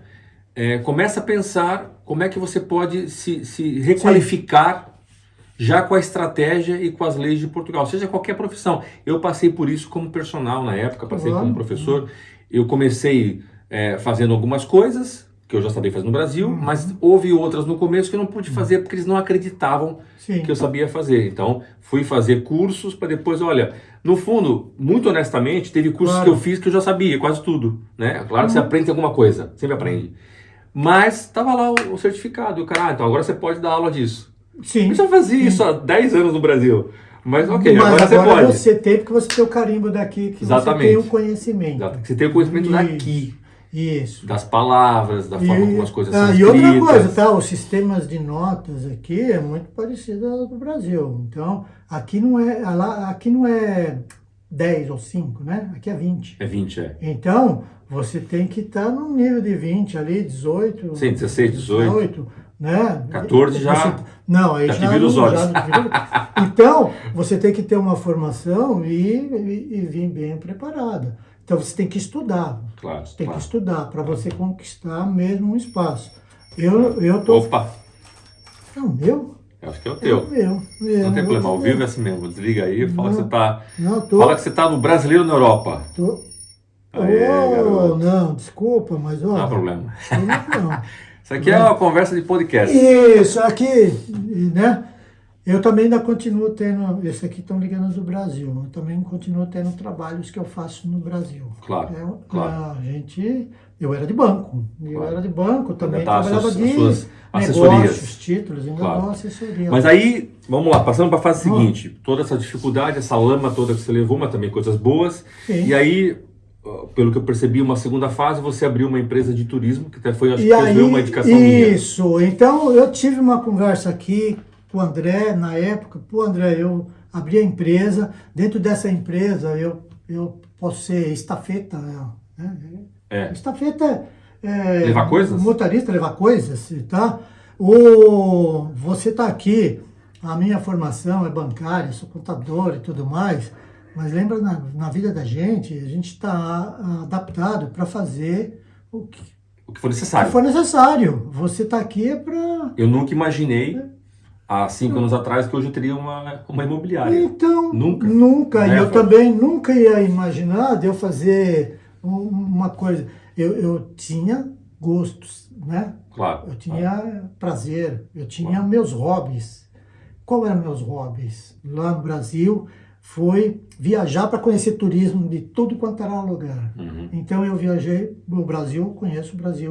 começa a pensar como é que você pode se requalificar já com a estratégia e com as leis de Portugal, seja qualquer profissão. Eu passei por isso como personal na época, passei como professor. Eu comecei fazendo algumas coisas que eu já sabia fazer no Brasil, mas houve outras no começo que eu não pude fazer porque eles não acreditavam que eu sabia fazer. Então, fui fazer cursos para depois, olha, no fundo, muito honestamente, teve cursos que eu fiz que eu já sabia, quase tudo, né? Claro que você aprende alguma coisa, sempre aprende. Mas estava lá o certificado, e o cara, então agora você pode dar aula disso. Sim. Eu já fazia isso há 10 anos no Brasil. Mas ok, Mas agora você agora pode. você tem, porque você tem o carimbo daqui, que Exatamente. você tem o conhecimento. Exato. Você tem o conhecimento daqui, Isso. das palavras, da forma como as coisas são E escritas. outra coisa, tá? Os sistemas de notas aqui é muito parecido ao do Brasil. Então, aqui não é 10 ou 5, né? Aqui é 20. É 20, é. Então, você tem que estar no nível de 20 ali, 18. Sim, 16, 18. Né? 14 já. Não, aí já já te vira os olhos. Então, você tem que ter uma formação e vir bem preparada. Então, você tem que estudar. Claro, Você tem claro. que estudar para você conquistar mesmo um espaço. Eu tô... Opa, É o meu? eu acho que é o É o teu. meu. Não tem problema, ao vivo é assim mesmo. Desliga aí, fala que você tá. Não, tô... Fala que você tá no Brasileiro na Europa. tô... Aê, garoto. Não, desculpa, mas ó... Não há problema. Não. Isso aqui é uma conversa de podcast. Isso aqui, né? Eu também ainda continuo tendo, esse aqui estão ligando do Brasil, eu também continuo tendo trabalhos que eu faço no Brasil. Claro, claro. Eu era de banco, também trabalhava de suas assessorias. negócios, títulos, ainda dou assessoria. Mas aí, vamos lá, passando para a fase seguinte, toda essa dificuldade, essa lama toda que você levou, mas também coisas boas, Sim. E aí, pelo que eu percebi, uma segunda fase, você abriu uma empresa de turismo, que até foi, acho E que aí, uma indicação minha. Isso, então eu tive uma conversa aqui com o André, na época, André, eu abri a empresa, dentro dessa empresa eu posso ser estafeta, né? Estafeta levar coisas? Motorista, levar coisas, tá? Você tá aqui, a minha formação é bancária, sou contador e tudo mais, mas lembra, na vida da gente, a gente está adaptado para fazer o que for necessário. Você está aqui para... Eu nunca imaginei, há 5 anos atrás, que hoje eu teria uma imobiliária. Então, nunca. E eu também nunca ia imaginar de eu fazer uma coisa. Eu tinha gostos, né? Claro. Eu tinha prazer, eu tinha meus hobbies. Qual eram meus hobbies? Lá no Brasil, foi viajar para conhecer turismo de tudo quanto era lugar. Uhum. Então eu viajei no Brasil, conheço o Brasil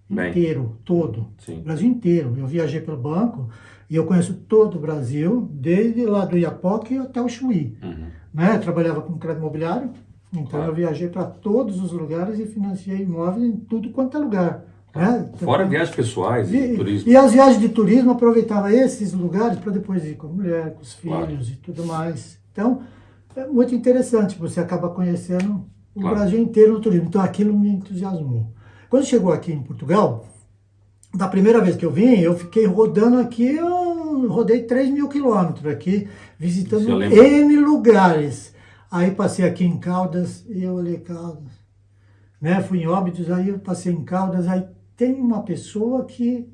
inteiro, todo. Sim. O Brasil inteiro. Eu viajei pelo banco e eu conheço todo o Brasil, desde lá do Iapoque até o Chuí. Uhum. Né? Eu trabalhava com crédito imobiliário, então eu viajei para todos os lugares e financiei imóveis em tudo quanto é lugar. Né? Então, fora viagens pessoais e turismo. E as viagens de turismo, eu aproveitava esses lugares para depois ir com a mulher, com os filhos e tudo mais. Então, é muito interessante, você acaba conhecendo o Brasil inteiro no turismo. Então, aquilo me entusiasmou. Quando chegou aqui em Portugal, da primeira vez que eu vim, eu fiquei rodando aqui, eu rodei 3.000 quilômetros aqui, visitando N lugares. Aí passei aqui em Caldas e eu olhei Caldas. Né? Fui em Óbidos, aí eu passei em Caldas, aí tem uma pessoa que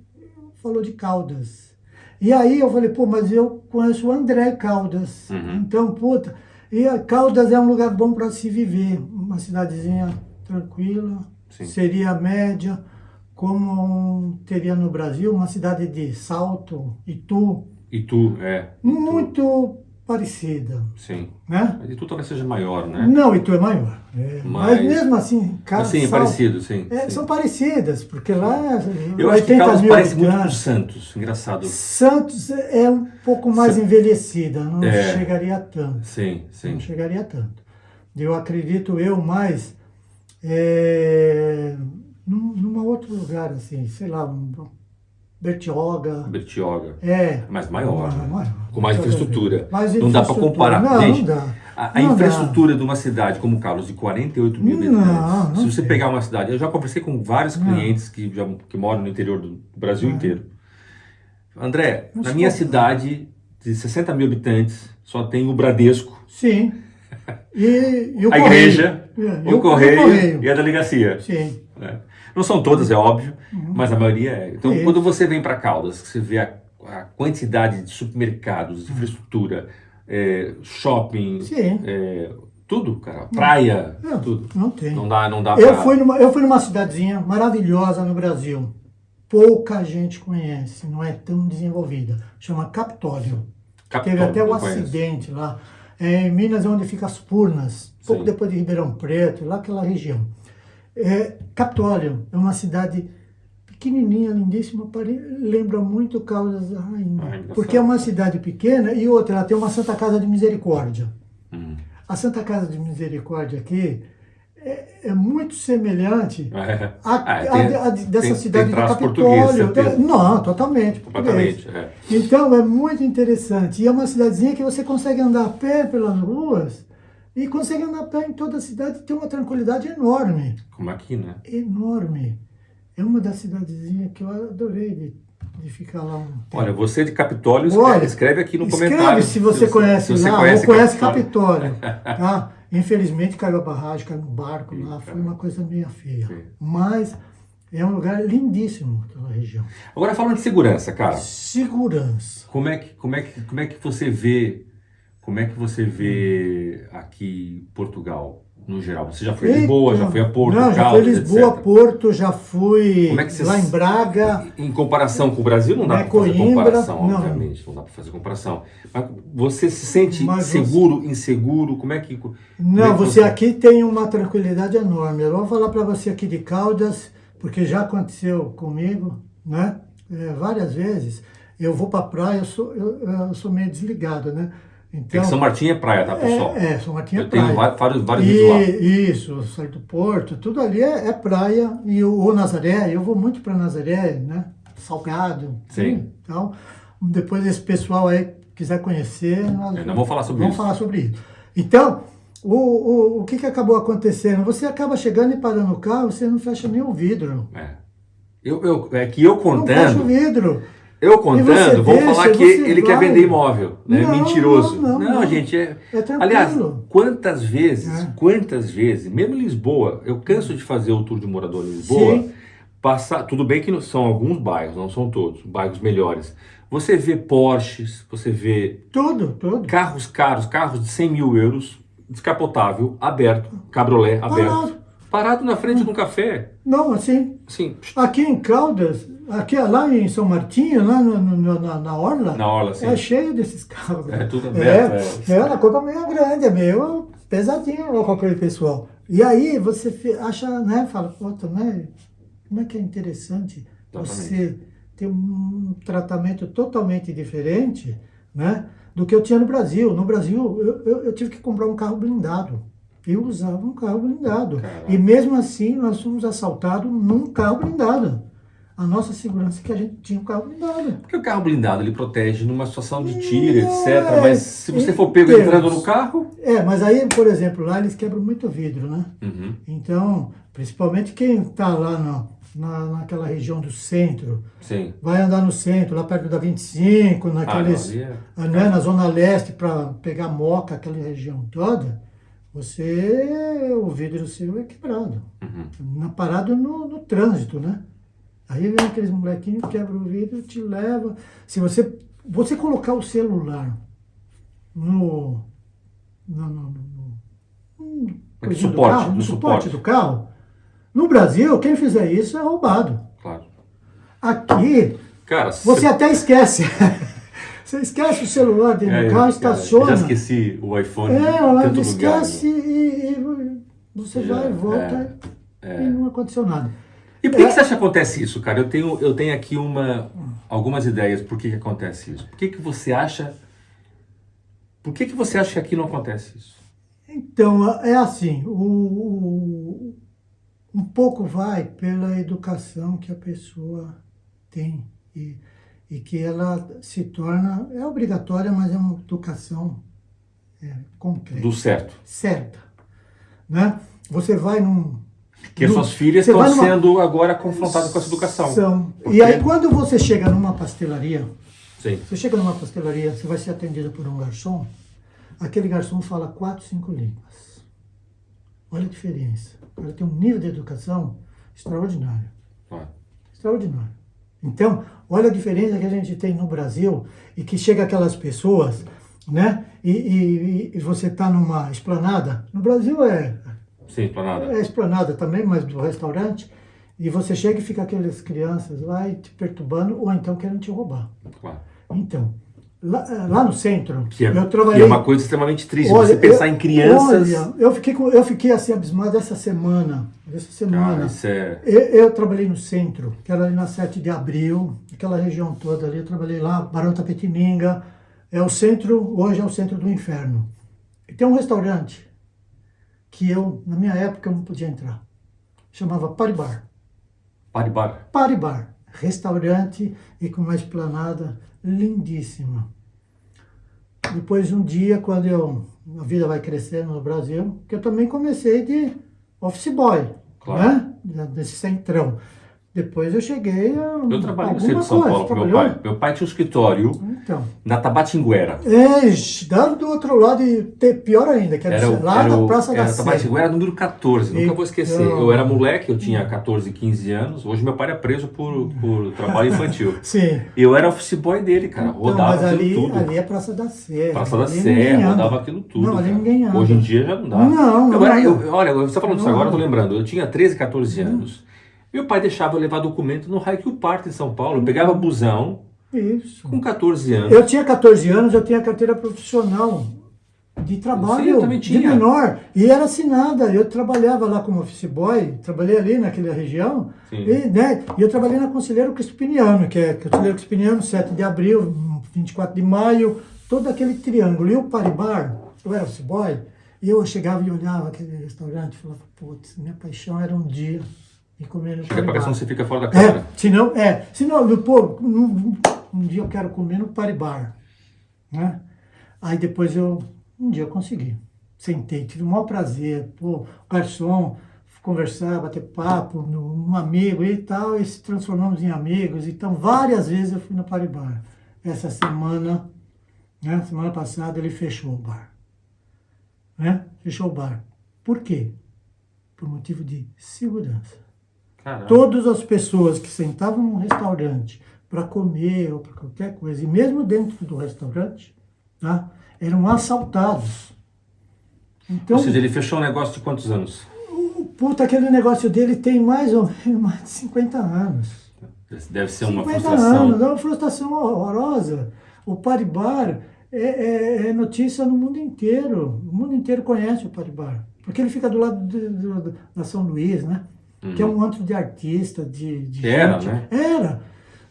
falou de Caldas. E aí eu falei, mas eu conheço o André Caldas. Uhum. Então, e a Caldas é um lugar bom para se viver, uma cidadezinha tranquila, Sim. Seria média, como teria no Brasil, uma cidade de Salto, Itu. Muito parecida. Sim. Né? Mas Itu talvez seja maior, né? Não, Itu é maior. Mas mesmo assim, sim, é parecido, sim. São parecidas, porque lá... Eu acho que Caldas parece muito com Santos, engraçado. Santos é um pouco mais envelhecida, não chegaria tanto. Sim. Não chegaria tanto. Eu acredito mais num outro lugar, assim, sei lá, Bertioga. Mas maior, né? Maior. Com mais infraestrutura. Não dá para comparar. Gente, não dá. A infraestrutura de uma cidade como Caldas, de 48 mil habitantes, se você pegar uma cidade... Eu já conversei com vários clientes que moram no interior do Brasil inteiro. André, na minha cidade, de 60 mil habitantes, só tem o Bradesco. Sim. E o a igreja, o correio e a delegacia. Sim. Não são todas, é óbvio, mas a maioria é. Então, quando você vem para Caldas, você vê a quantidade de supermercados, de infraestrutura, shopping, tudo, cara, praia, tudo. Não tem. Não dá Eu fui numa cidadezinha maravilhosa no Brasil. Pouca gente conhece, não é tão desenvolvida. Chama Capitólio. Teve até um acidente lá. Em Minas, onde fica as Furnas, pouco depois de Ribeirão Preto, lá aquela região. Capitólio é uma cidade pequenininha, lindíssima, lembra muito Caldas da Rainha. engraçado. Porque é uma cidade pequena e outra, ela tem uma Santa Casa de Misericórdia. A Santa Casa de Misericórdia aqui é muito semelhante à dessa cidade de Capitólio. Não, totalmente. Completamente. Então é muito interessante. E é uma cidadezinha que você consegue andar a pé pelas ruas e consegue andar a pé em toda a cidade e tem uma tranquilidade enorme. Como aqui, né? Enorme. É uma das cidadezinhas que eu adorei de ficar lá um tempo. Olha, você de Capitólio, escreve aqui no comentário. Escreve se você conhece se lá conhece ou conhece Capitólio. Tá? Infelizmente caiu a barragem, caiu no barco lá, foi uma coisa meio feia. Sim. Mas é um lugar lindíssimo, aquela região. Agora falando de segurança, cara. Segurança. Como é que você vê, aqui Portugal, no geral? Você já foi a Lisboa, já foi a Porto, Não, já Caldas, fui Lisboa, etc. Porto, já fui Como é que você lá em Braga. Em comparação com o Brasil, não dá para fazer Coimbra, comparação, não. obviamente. Não dá para fazer comparação. Mas você se sente Mas seguro, inseguro? Como é que... Não, você aqui tem uma tranquilidade enorme. Eu vou falar para você aqui de Caldas, porque já aconteceu comigo, né? Várias vezes. Eu vou para a praia, eu sou meio desligado, né? Então, São Martinho é praia, tá, pessoal? São Martinho é eu praia. tenho vários vídeos lá. Isso, eu saio do Porto, tudo ali é praia. E o Nazaré, eu vou muito para Nazaré, né? Salgado. Sim. Então, depois esse pessoal aí quiser conhecer, nós vamos falar sobre isso. Vamos falar sobre isso. Então, o que acabou acontecendo? Você acaba chegando e parando o carro, você não fecha nem o vidro. Eu Não fecha o vidro. Eu contando, vão falar que ele quer vender imóvel, né? Não, Mentiroso. Não, gente, é tranquilo. Aliás, quantas vezes, mesmo em Lisboa, eu canso de fazer o tour de morador em Lisboa, tudo bem que são alguns bairros, não são todos, bairros melhores. Você vê Porsches, você vê Tudo. carros caros, carros de 100 mil euros, descapotável, aberto, cabrolé, aberto, parado na frente de um café. Não, assim, aqui em Caldas, lá em São Martinho, lá na Orla, sim. é cheio desses carros. É tudo aberto. É uma coisa meio grande, é meio pesadinho lá com aquele pessoal. E aí você acha, né, fala, né, como é que é interessante você ter um tratamento totalmente diferente, né, do que eu tinha no Brasil. No Brasil, eu tive que comprar um carro blindado. Eu usava um carro blindado. Caraca. E mesmo assim, nós fomos assaltados num carro blindado. A nossa segurança é que a gente tinha um carro blindado. Porque o carro blindado, ele protege numa situação de tiro, etc. Mas se você for pego entrando no carro... Mas aí, por exemplo, lá eles quebram muito vidro, né? Uhum. Então, principalmente quem está lá naquela região do centro, Sim. vai andar no centro, lá perto da 25, na Zona Leste, para pegar Moca, aquela região toda, o vidro seu é quebrado. Parado no trânsito, né? Aí vem aqueles molequinhos, quebra o vidro, te leva. Se você colocar o celular no suporte do carro, no Brasil, quem fizer isso é roubado. Claro. Aqui, cara, você até esquece. Você esquece o celular dentro do carro, estaciona. Já esqueci o iPhone. Esquece e você vai e volta e não aconteceu nada. E por que você acha que acontece isso, cara? Eu tenho aqui algumas ideias por que acontece isso. Por que você acha que aqui não acontece isso? Então, é assim, um pouco vai pela educação que a pessoa tem e que ela se torna, é obrigatória, mas é uma educação concreta. Do certo. Certa. Né? Você vai Porque suas filhas estão sendo agora confrontadas com essa educação. E aí quando você chega numa pastelaria, Sim. você vai ser atendido por um garçom, aquele garçom fala 4, 5 línguas. Olha a diferença. O cara tem um nível de educação extraordinário. Extraordinário. Então, olha a diferença que a gente tem no Brasil e que chega aquelas pessoas, né? E você está numa esplanada. No Brasil Sim, esplanada. É esplanada também, mas do restaurante. E você chega e fica aquelas crianças lá te perturbando ou então querendo te roubar. Claro. Então, lá no centro, eu trabalhei... Que é uma coisa extremamente triste, você pensar em crianças... Olha, eu fiquei assim abismado essa semana. Essa semana. Cara, isso é... Eu trabalhei no centro, que era ali na 7 de abril, aquela região toda ali. Eu trabalhei lá, Barão Tapetininga. É o centro, hoje é o centro do inferno. E tem um restaurante que eu, na minha época, eu não podia entrar. Chamava Paribar. Paribar. Paribar. Restaurante e com uma esplanada lindíssima. Depois, um dia, quando a vida vai crescendo no Brasil, que eu também comecei de office boy, Claro. né? Desse centrão. Depois eu cheguei a Eu trabalhei no alguma centro de São coisa. Paulo com meu Trabalhou? pai. Meu pai tinha um escritório Então. na Tabatinguera. Dá do outro lado e pior ainda, que era lá na Praça da Sé. Tabatinguera número 14, nunca vou esquecer. Então. Eu era moleque, eu tinha 14, 15 anos. Hoje meu pai é preso por trabalho infantil. Sim. Eu era office boy dele, cara. Então, Rodava mas aquilo tudo. ali é Praça da Sé. Praça da Ali Sé, ninguém anda. rodava aquilo tudo. Não, ali cara. ninguém anda. Hoje em dia já não dá. Não, não anda. Olha, você tá falando disso Não agora, eu tô anda. lembrando. Eu tinha 13, 14 anos. Meu pai deixava eu levar documento no Haiku Park em São Paulo. Eu pegava busão Isso. com 14 anos. Eu tinha 14 anos, eu tinha carteira profissional de Sim, trabalho eu também de tinha. menor. E era assinada. Eu trabalhava lá como office boy, trabalhei ali naquela região. Sim. E eu trabalhei na Conselheiro Crispiniano, que é Conselheiro Crispiniano, 7 de abril, 24 de maio, todo aquele triângulo. E o Paribar, eu era office boy, e eu chegava e olhava aquele restaurante e falava, putz, minha paixão era um dia ir comer no Chega pra Paribar. questão você fica fora da câmera. Senão, pô, um dia eu quero comer no Paribar, né? Aí depois um dia eu consegui. Sentei, tive o maior prazer, pô, garçom, conversar, bater papo, um amigo e tal, e se transformamos em amigos. Então, várias vezes eu fui no Paribar. Essa semana, né, semana passada, ele fechou o bar. Né? Fechou o bar. Por quê? Por motivo de segurança. Caramba. Todas as pessoas que sentavam num restaurante para comer ou para qualquer coisa, e mesmo dentro do restaurante, tá, eram assaltados. Então, Ou seja, ele fechou um negócio de quantos anos? aquele negócio dele tem mais ou menos mais de 50 anos. Deve ser uma 50 frustração. anos, é uma frustração horrorosa. O Paribar é notícia no mundo inteiro. O mundo inteiro conhece o Paribar. Porque ele fica do lado da São Luís, né? Que é um antro de artista, de Era, gente. né? Era,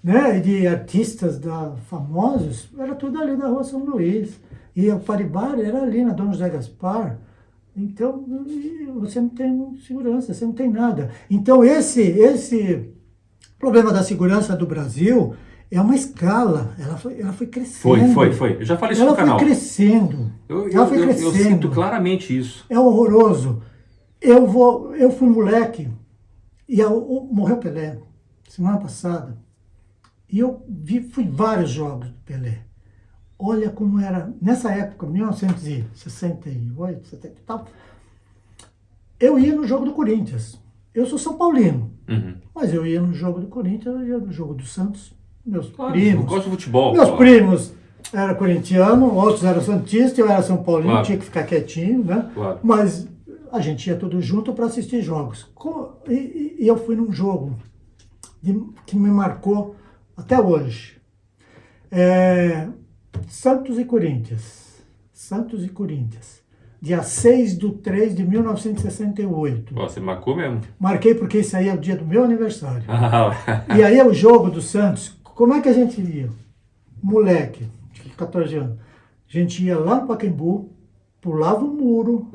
né? E de artistas famosos, era tudo ali na rua São Luís. E o Paribar era ali na Dom José Gaspar. Então, você não tem segurança, você não tem nada. Então, esse problema da segurança do Brasil é uma escala. Ela foi crescendo. Foi. Eu já falei isso Ela no canal. foi crescendo. Eu sinto claramente isso. É horroroso. Eu fui moleque e morreu Pelé semana passada. E eu fui vários jogos do Pelé. Olha como era, nessa época, 1968, 70 e tal, eu ia no jogo do Corinthians. Eu sou São Paulino, mas eu ia no jogo do Corinthians, eu ia no jogo do Santos, meus Claro, primos. eu gosto de futebol. Meus claro. primos eram corintianos, outros eram santistas, eu era São Paulino, Claro. tinha que ficar quietinho, né? Claro. Mas a gente ia todo junto para assistir jogos. E eu fui num jogo que me marcou até hoje. Santos e Corinthians. Santos e Corinthians. Dia 6/3/1968. Ó, você marcou mesmo. Marquei porque esse aí é o dia do meu aniversário. Ah, E aí é o jogo do Santos. Como é que a gente ia? Moleque, de 14 anos. A gente ia lá no Pacaembu, pulava o muro,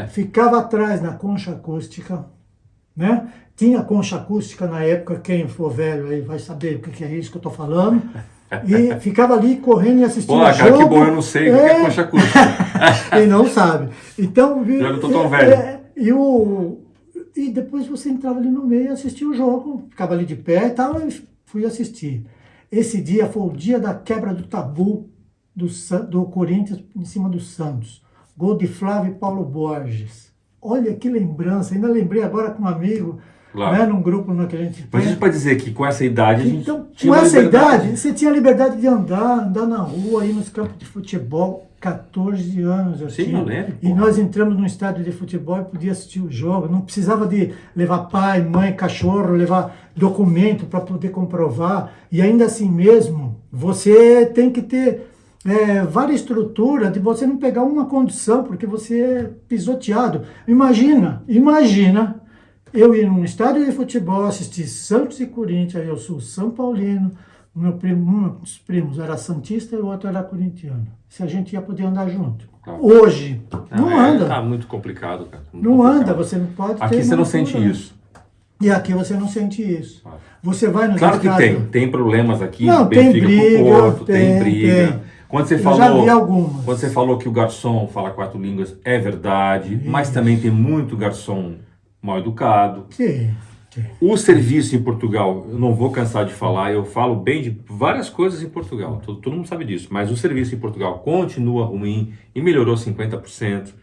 ficava atrás na concha acústica, né? Tinha concha acústica na época, quem for velho aí vai saber o que é isso que eu tô falando. E ficava ali correndo e assistindo Pô, o cara, jogo. que bom, eu não sei o que é concha acústica. Quem não sabe. Então, Já não tô tão velho. E depois você entrava ali no meio e assistia o jogo. Ficava ali de pé e tal, e fui assistir. Esse dia foi o dia da quebra do tabu do Corinthians em cima do Santos. Gol de Flávio e Paulo Borges. Olha que lembrança. Ainda lembrei agora com um amigo, Claro. né, num grupo que a gente Mas a tem. gente pode dizer que com essa idade a gente Então, tinha com uma essa liberdade. idade, você tinha liberdade de andar na rua, ir nos campos de futebol. 14 anos eu Sim, tinha. eu lembro, E pô. nós entramos num estádio de futebol e podia assistir o jogo. Não precisava de levar pai, mãe, cachorro, levar documento para poder comprovar. E ainda assim mesmo, você tem que ter várias estruturas de você não pegar uma condição, porque você é pisoteado. Imagina eu ir num estádio de futebol, assistir Santos e Corinthians, eu sou São Paulino, um dos primos era santista e o outro era corintiano. Se a gente ia poder andar junto. Claro. Hoje, não anda. Tá muito complicado, cara. Muito Não complicado. anda, você não pode Aqui ter você não loucura. sente isso. E aqui você não sente isso. Claro. Você vai nos Claro que estádios... tem problemas aqui, Não, tem Benfica briga, com o Porto, tem tem, briga. tem. Quando você Eu falou, já vi algumas. quando você falou que o garçom fala 4 línguas, é verdade, mas também tem muito garçom mal educado. Tem. O serviço em Portugal, eu não vou cansar de falar, eu falo bem de várias coisas em Portugal, todo mundo sabe disso, mas o serviço em Portugal continua ruim e melhorou 50%.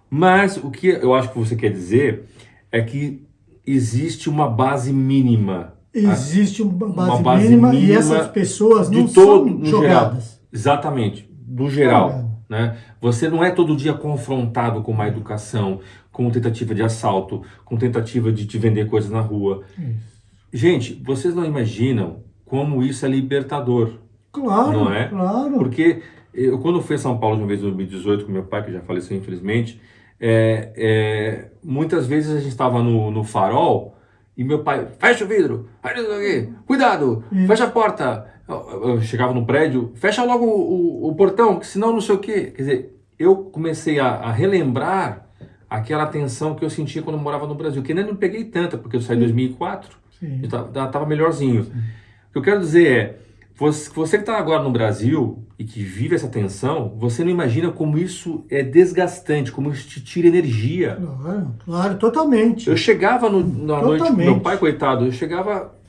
Mas o que eu acho que você quer dizer é que existe uma base mínima. Existe uma base mínima e essas pessoas não de todo, são no jogadas. geral. Exatamente, no geral. Jogado. Né? Você não é todo dia confrontado com má educação, com tentativa de assalto, com tentativa de te vender coisas na rua. Isso. Gente, vocês não imaginam como isso é libertador. Claro, Não é? claro. Porque eu, quando fui a São Paulo de uma vez em 2018 com meu pai, que já faleceu infelizmente, muitas vezes a gente estava no farol e meu pai, fecha o vidro, cuidado, fecha a porta. Eu chegava no prédio, fecha logo o portão, que senão não sei o quê. Quer dizer, eu comecei a relembrar aquela tensão que eu sentia quando eu morava no Brasil, que ainda não peguei tanta, porque eu saí em 2004, Sim. eu estava melhorzinho. O que eu quero dizer é, você que está agora no Brasil e que vive essa tensão, você não imagina como isso é desgastante, como isso te tira energia. Claro, claro, totalmente. Eu chegava na noite com meu Totalmente. pai, coitado, eu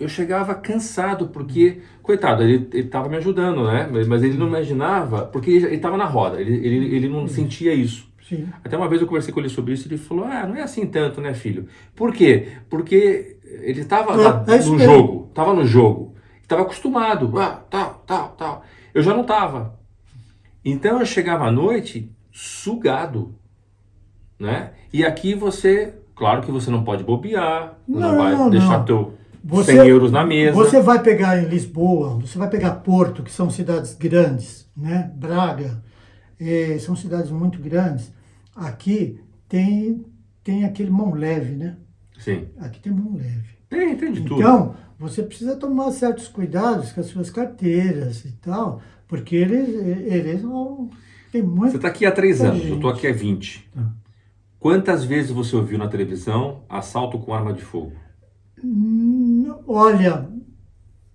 chegava cansado, porque, coitado, ele estava me ajudando, né? Mas ele não imaginava, porque ele estava na roda, ele não sentia isso. Sim. Até uma vez eu conversei com ele sobre isso e ele falou, não é assim tanto, né, filho? Por quê? Porque ele estava no jogo, estava acostumado, tal. Eu já não estava. Então eu chegava à noite sugado, né? E aqui você, claro que você não pode bobear, não vai deixar teu 100 euros na mesa. Você vai pegar em Lisboa, você vai pegar Porto, que são cidades grandes, né? Braga, são cidades muito grandes. Aqui tem aquele mão leve, né? Sim. Aqui tem mão leve. Tem de tudo. Então, você precisa tomar certos cuidados com as suas carteiras e tal, porque eles não tem muito. Você está aqui há 3 anos, gente. eu estou aqui há 20. Quantas vezes você ouviu na televisão assalto com arma de fogo? Olha,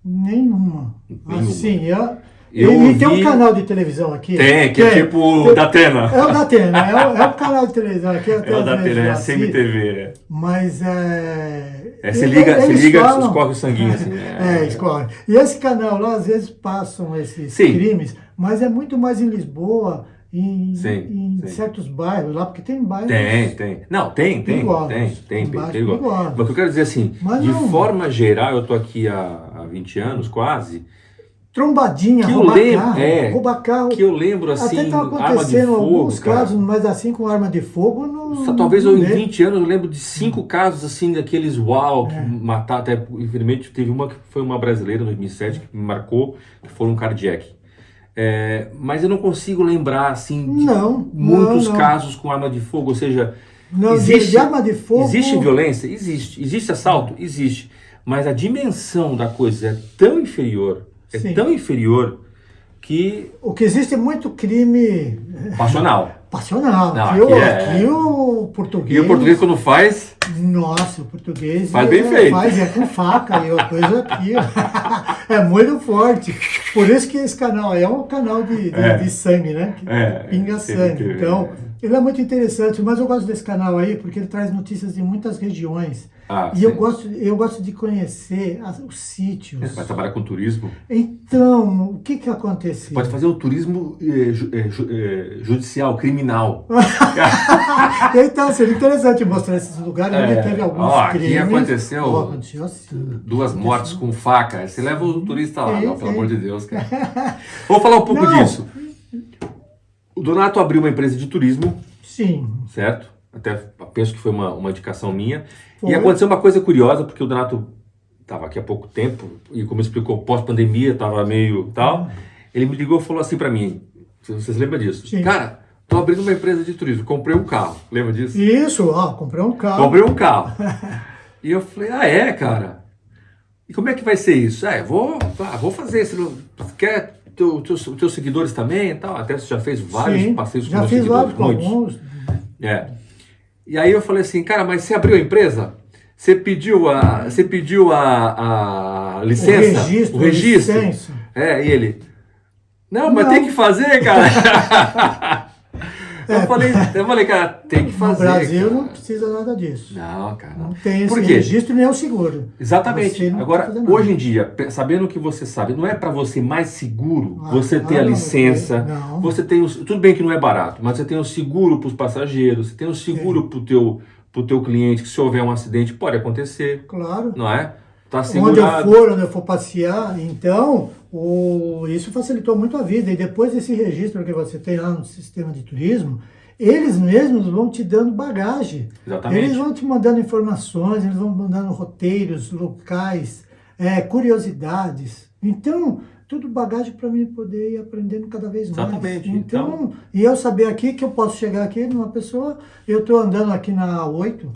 nenhuma. Assim, Eu e tem ouvi- um canal de televisão aqui. Tem, que é tipo o Datena. É o Datena, é o canal de televisão aqui. É o Datena, é CMTV. Mas Você liga, eles falam- escorre o sanguinho assim. Escorre. E esse canal lá, às vezes, passam esses Sim. crimes, mas é muito mais em Lisboa, em Sim. certos bairros lá, porque tem bairros... Tem. Não, tem Perigosos. tem Bairros perigoso. perigosos. Mas o que eu quero dizer assim, Mas de não. forma geral, eu tô aqui há 20 anos quase, Trombadinha, que eu roubar lembro, carro, roubar carro. que eu lembro assim, Até tá arma de acontecendo fogo, alguns cara. casos, mas assim com arma de fogo não. Talvez não eu, em dê. 20 anos eu lembro de 5 casos assim, daqueles que mataram, até infelizmente teve uma que foi uma brasileira em 2007 que me marcou, que foi um cardiac. Mas eu não consigo lembrar assim de muitos não. casos com arma de fogo, ou seja, Não, de arma de fogo. existe violência? Existe. Existe assalto? Existe. Mas a dimensão da coisa é tão inferior, Sim. que O que existe é muito crime passional. passional. Não, Aqui o português. E o português quando faz, Nossa, o português Faz bem feito. é com faca e a coisa aqui ó, é muito forte. Por isso que esse canal é um canal de sangue, né? Que pinga sangue. Então, ele é muito interessante, mas eu gosto desse canal aí porque ele traz notícias de muitas regiões. E eu gosto de conhecer os sítios. Vai trabalhar com turismo. Então, o que aconteceu? Pode fazer o turismo judicial, criminal. Então, seria interessante mostrar esses lugares onde teve alguns crimes. Aqui aconteceu Aconteceu assim. 2 mortes com faca. Você leva o turista lá, Sim, pelo amor de Deus, cara. Vamos falar um pouco disso. O Donato abriu uma empresa de turismo, Sim. certo? Até penso que foi uma indicação minha. Foi. E aconteceu uma coisa curiosa, porque o Donato estava aqui há pouco tempo, e como explicou, pós-pandemia, estava meio tal. Ele me ligou e falou assim para mim, vocês lembram disso? Sim. Cara, tô abrindo uma empresa de turismo, comprei um carro. Lembra disso? Isso, comprei um carro. Comprei um carro. E eu falei, ah, é, cara? E como é que vai ser isso? Vou fazer. Você quer teus seguidores também e tal? Até você já fez vários Sim, passeios com já meus fiz seguidores, vários com muitos. alguns. É. E aí eu falei assim, cara, mas você abriu a empresa? Você pediu a licença? O O registro? licença. É, e ele, não, mas Não. tem que fazer, cara. Eu falei, cara, tem que fazer. No Brasil cara. não precisa nada disso. Não, cara. Não tem esse Por quê? registro nem o seguro. Exatamente. Você não Agora, precisa fazer nada. hoje em dia, sabendo o que você sabe, não é para você mais seguro Ah, você ter a claro, licença, não. você tem tudo bem que não é barato, mas você tem o seguro para os passageiros, você tem o seguro pro teu cliente, que se houver um acidente pode acontecer, Claro. não é? Tá Onde segurado. onde eu for passear, então, isso facilitou muito a vida. E depois desse registro que você tem lá no sistema de turismo, eles mesmos vão te dando bagagem. Exatamente. Eles vão te mandando informações, eles vão mandando roteiros, locais, curiosidades. Então, tudo bagagem para mim poder ir aprendendo cada vez mais. Exatamente. Então, e eu saber aqui que eu posso chegar aqui numa pessoa, eu estou andando aqui na A8,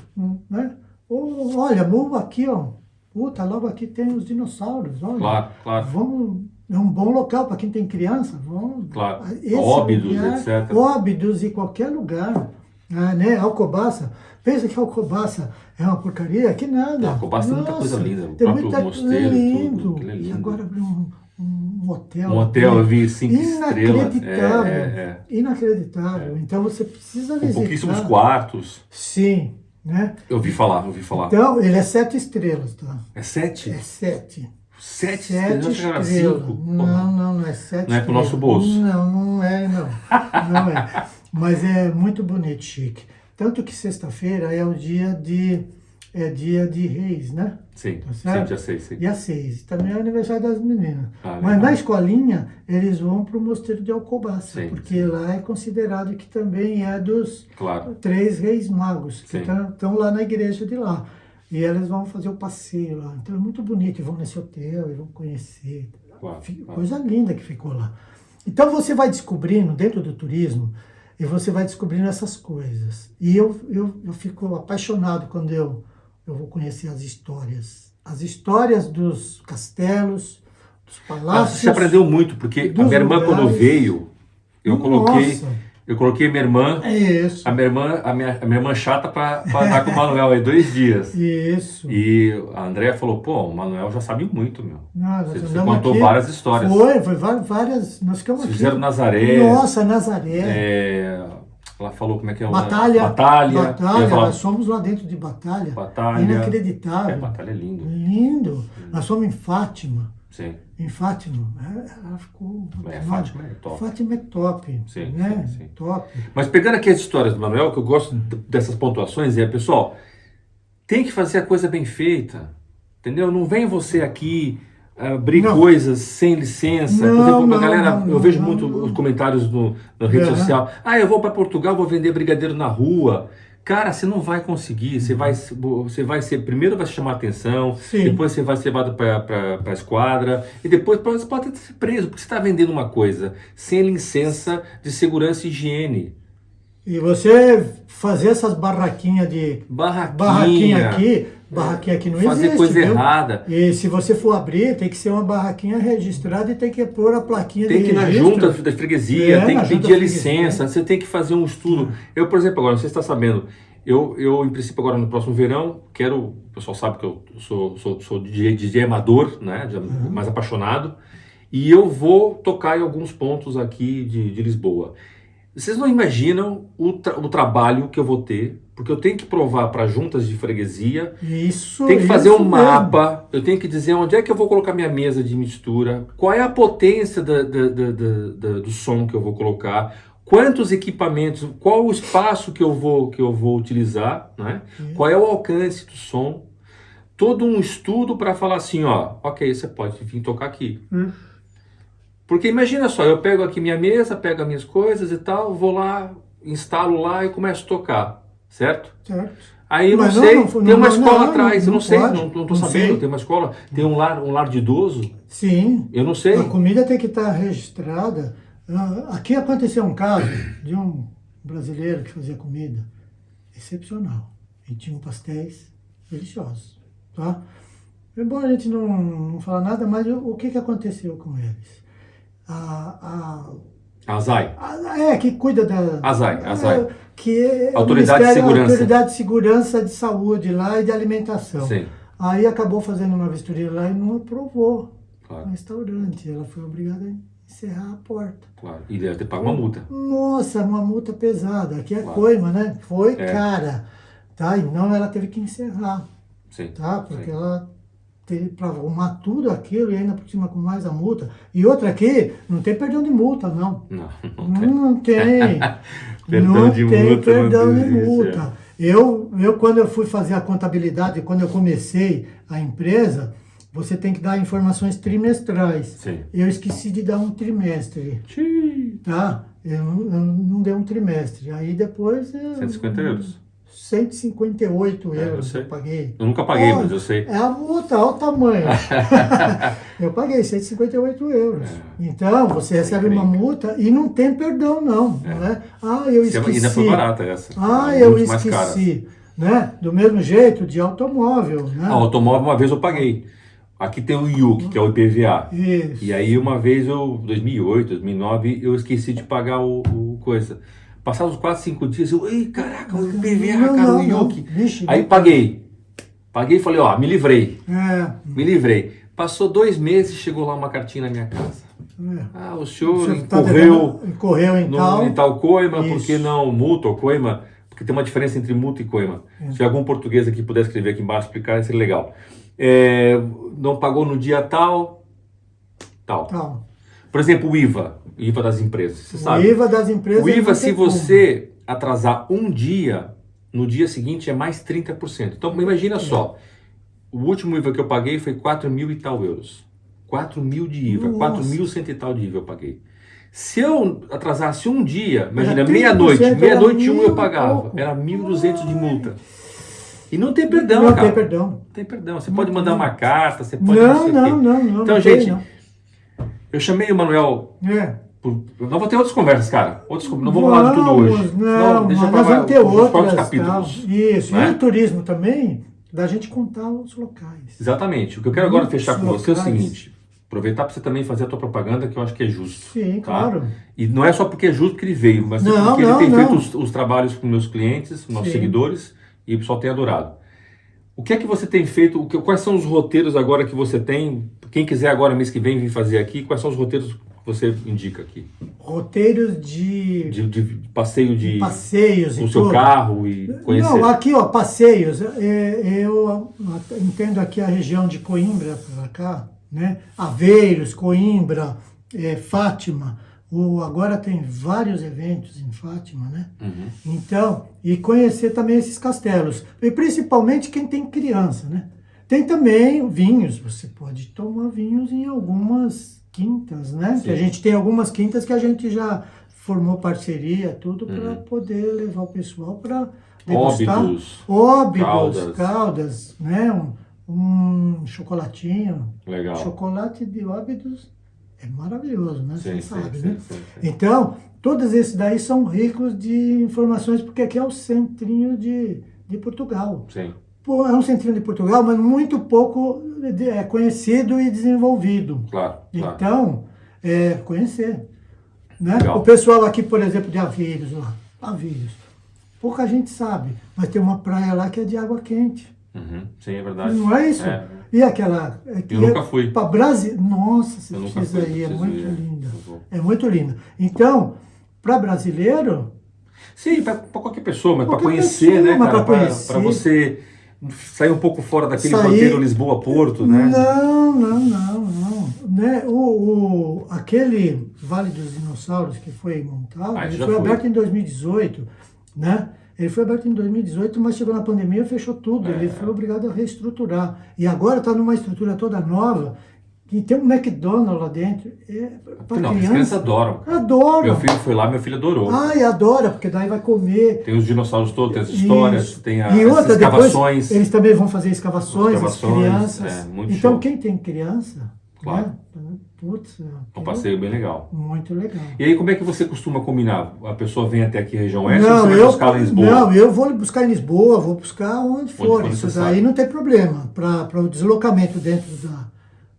né? Olha, aqui, ó. Puta, logo aqui tem os dinossauros, olha. Claro, claro. É um bom local para quem tem criança. Vamos, Claro. esse Óbidos, lugar, etc. Óbidos em qualquer lugar. Né? Alcobaça. Pensa que Alcobaça é uma porcaria? Que nada. Alcobaça tem muita coisa linda. O Tem próprio muita mosteiro, lindo. tudo. Aquilo é E lindo. agora abriu um hotel. Um hotel, eu vi 5 estrelas. Inacreditável. Inacreditável. Então você precisa Com visitar. pouquíssimos quartos. Sim. Né? Eu ouvi falar. Então, ele é 7 estrelas, tá? É 7? É 7. 7 Sete estrelas? estrelas. 5? Não é 7. Não é pro nosso bolso. Não é. Não é. Mas é muito bonito, chique. Tanto que sexta-feira é o dia de Reis, né? Sim, Tá certo? dia 6, sim. Dia 6. Também é o aniversário das meninas. Ah, Mas legal. na escolinha, eles vão para o Mosteiro de Alcobaça, Sim, porque lá é considerado que também é dos Claro. 3 reis magos, que Sim. estão lá na igreja de lá. E eles vão fazer o passeio lá. Então é muito bonito. E vão nesse hotel, e vão conhecer. Claro. Coisa linda que ficou lá. Então você vai descobrindo, dentro do turismo, e você vai descobrindo essas coisas. E eu fico apaixonado quando eu vou conhecer as histórias. As histórias dos castelos, dos palácios. Você aprendeu muito, porque a dos minha irmã, quando lugares. veio, eu Nossa. coloquei minha irmã, Isso. a minha irmã chata para andar com o Manuel aí 2 dias. Isso. E a Andréia falou, pô, o Manuel já sabe muito, meu. Nós Você andamos contou aqui. várias histórias. Foi várias. Nós ficamos Vocês aqui. fizeram Nazaré. Nossa, Nazaré. Ela falou como é que é o Batalha. Eu ia falar, Nós fomos lá dentro de Batalha. Batalha. Inacreditável. Batalha é lindo. Lindo. Nós fomos em Fátima. Sim. Em Fátima. Ela ficou. Fátima é top. Fátima é top. Sim, Né? sim. Top. Mas pegando aqui as histórias do Manuel, que eu gosto dessas pontuações, pessoal, tem que fazer a coisa bem feita, entendeu? Não vem você aqui abrir Não. coisas sem licença. Não, Por exemplo, não, a galera, não, eu vejo não, muito não. os comentários na rede Uhum. social. Eu vou para Portugal, vou vender brigadeiro na rua. Cara, você não vai conseguir. Você vai ser, primeiro vai chamar atenção, Sim. depois você vai ser levado para a esquadra, e depois você pode até ser preso, porque você está vendendo uma coisa sem licença de segurança e higiene. E você fazer essas barraquinhas de. Barraquinha Barraquinha aqui não fazer existe. coisa viu? errada. E se você for abrir, tem que ser uma barraquinha registrada e tem que pôr a plaquinha Tem de que ir na registro. junta da freguesia, tem na que junta pedir a da freguesia. licença, você tem que fazer um estudo. Eu, por exemplo, agora, não sei se você está sabendo, eu, em princípio, agora no próximo verão, o pessoal sabe que eu sou DJ amador, né, mais apaixonado, e eu vou tocar em alguns pontos aqui de Lisboa. Vocês não imaginam o trabalho que eu vou ter, porque eu tenho que provar para juntas de freguesia, Isso. tenho que fazer um mesmo. mapa, eu tenho que dizer onde é que eu vou colocar minha mesa de mistura, qual é a potência do som que eu vou colocar, quantos equipamentos, qual o espaço que eu vou utilizar, né? Qual é o alcance do som, todo um estudo para falar assim, ó, ok, você pode vir tocar aqui. Porque imagina só, eu pego aqui minha mesa, pego as minhas coisas e tal, vou lá, instalo lá e começo a tocar, certo? Certo. Aí eu não Mas sei, não, tem uma escola atrás, eu não não sei, pode, não tô não sabendo, sei. tem uma escola, tem um lar de idoso, Sim. eu não sei. A comida tem que estar registrada. Aqui aconteceu um caso de um brasileiro que fazia comida excepcional. E tinha pastéis deliciosos, tá? É bom a gente não falar nada, mas o que aconteceu com eles? Azai. Que cuida da... Azai. Que é o Autoridade de Ministério- Segurança. Autoridade de Segurança de Saúde lá e de Alimentação. Sim. Aí acabou fazendo uma vistoria lá e não aprovou Claro. o restaurante. Ela foi obrigada a encerrar a porta. Claro. E deve ter pago uma multa. Nossa, uma multa pesada. Aqui é Claro. coima, né? Foi É. cara. Tá? E não, ela teve que encerrar. Sim. Tá? Porque Sim. ela teve para arrumar tudo aquilo e ainda por cima com mais a multa. E outra aqui, não tem perdão de multa, não. Não tem. Não tem. Perdão Não de tem multa, perdão não de existe, multa. Eu, quando eu fui fazer a contabilidade, quando eu comecei a empresa, você tem que dar informações trimestrais. Sim. Eu esqueci de dar um trimestre, Xiii. tá? Eu não dei um trimestre. Aí depois... 150 euros. 158 eu euros sei. eu paguei. Eu nunca paguei, Ó, mas eu sei. É a multa, olha o tamanho. Eu paguei 158 euros. Então, você recebe uma multa e não tem perdão, não. Não é? Eu esqueci. Ainda foi barata essa. Eu Muito mais cara. esqueci. Né? Do mesmo jeito de automóvel. Né? Automóvel uma vez eu paguei. Aqui tem o IUC, que é o IPVA. Isso. E aí uma vez 2008, 2009, eu esqueci de pagar o coisa. Passados 4, 5 dias, ei, caraca, o IPVA, cara, o IUC. Vixe, Aí paguei. Paguei e falei, me livrei. Me livrei. Passou 2 meses, chegou lá uma cartinha na minha casa. O senhor incorreu em tal coima, Isso. por que não multa ou coima? Porque tem uma diferença entre multa e coima. Se algum português aqui puder escrever aqui embaixo, explicar, seria legal. Não pagou no dia tal. Por exemplo, o IVA das empresas, você sabe? O IVA das empresas... O IVA, não se tem como. você atrasar um dia, no dia seguinte é mais 30%. Então, imagina só, o último IVA que eu paguei foi 4 mil e tal euros. 4 mil de IVA, Nossa. 4.100 e tal de IVA eu paguei. Se eu atrasasse um dia, imagina, Era 30%, meia-noite e 1 eu mil e pagava, pouco. era 1.200 de multa. E não tem perdão, Não cara. tem perdão. Não tem perdão. Você pode mandar uma carta, você pode... sei o quê. Não. Então, não gente, tem, não. eu chamei o Manuel... É. Nós vamos ter outras conversas, cara. Não vou falar de tudo hoje. Não, deixa mas pra nós vamos ter os próximos outras. capítulos. Tal. Isso. Né? E o turismo também, da gente contar os locais. Exatamente. O que eu quero agora Muitos fechar com você é o locais. seguinte. Aproveitar para você também fazer a tua propaganda, que eu acho que é justo. Sim, tá? claro. E não é só porque é justo que ele veio, mas Não, porque ele tem não. feito os trabalhos com meus clientes, nossos Sim. seguidores, e o pessoal tem adorado. O que é que você tem feito? Quais são os roteiros agora que você tem? Quem quiser agora, mês que vem, vir fazer aqui, quais são os roteiros que você indica aqui? Roteiros de passeio passeios com e o seu tudo. carro e conhecer. Não, aqui, passeios. Eu entendo aqui a região de Coimbra, para cá, né? Aveiros, Coimbra, Fátima. Agora tem vários eventos em Fátima, né? Uhum. Então, e conhecer também esses castelos. E principalmente quem tem criança, né? Tem também vinhos. Você pode tomar vinhos em algumas quintas, né? Sim. Que a gente tem algumas quintas que a gente já formou parceria, tudo para poder levar o pessoal para degustar. Óbidos, Caldas, né? Um chocolatinho. Legal. Chocolate de Óbidos é maravilhoso, né? Sim, Você sabe, sim, né? sim. Então, todos esses daí são ricos de informações, porque aqui é o centrinho de Portugal. Sim. Pô, é um centrinho de Portugal, mas muito pouco conhecido e desenvolvido. Claro. Então, conhecer. Né? Legal. O pessoal aqui, por exemplo, de Aveiros, lá. Aveiros. Pouca gente sabe, mas tem uma praia lá que é de água quente. Uhum. Sim, é verdade. Não é isso? É. E aquela... Eu nunca fui. Para Brasil... Nossa, você Eu nunca precisa fui, ir, é preciso muito ir. linda. Eu vou. É muito linda. Então, para brasileiro... Sim, para qualquer pessoa, mas para Qualquer conhecer, pessoa, né, mas cara? pra conhecer. Para você sair um pouco fora daquele Sair- roteiro Lisboa-Porto, né? Não. Né? Aquele Vale dos Dinossauros que foi montado, isso ele já foi foi. aberto em 2018, né? Ele foi aberto em 2018, mas chegou na pandemia e fechou tudo. Ele foi obrigado a reestruturar. E agora está numa estrutura toda nova, que tem um McDonald's lá dentro. Para Não, as crianças criança. adoram. Adoram. Meu filho foi lá, meu filho adorou. Ai, adora, porque daí vai comer. Tem os dinossauros todos, tem as histórias, Isso. tem E as outra, escavações. depois, eles também vão fazer escavações, as Escavações, crianças. muito Então, show. quem tem criança, Claro. né, Putz, É um passeio bem legal. muito legal. E aí, como é que você costuma combinar? A pessoa vem até aqui, região oeste, ou Não, você vai buscar lá em Lisboa? não, eu vou buscar em Lisboa, vou buscar onde for. for Isso necessário. daí não tem problema. Para o deslocamento dentro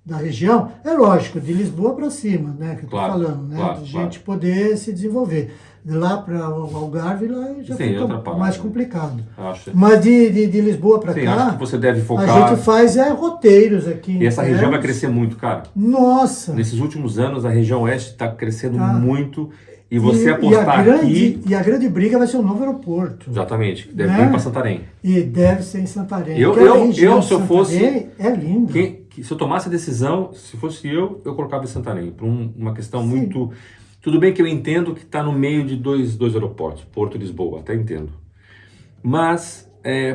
da região, é lógico, de Lisboa para cima, né? Que eu tô Claro, falando, né? claro, De claro. gente poder se desenvolver. De lá para o Algarve, lá já Sim, outra fica parada, mais né? complicado. Acho. Mas de Lisboa para Sim, acho cá, que você deve a focar. gente faz roteiros aqui. E essa região vai internos. crescer muito, cara. Nossa! Nesses últimos anos, a região oeste está crescendo Tá. muito. E você E apostar aqui. E a grande briga vai ser o novo aeroporto. Exatamente, deve Né? vir para Santarém. E deve ser em Santarém. Eu- Porque a eu- região eu, de se eu fosse- Santarém é linda. Se eu tomasse a decisão, se fosse eu colocava em Santarém. Por uma questão Sim. muito. Tudo bem que eu entendo que está no meio de dois aeroportos, Porto e Lisboa, até entendo. Mas,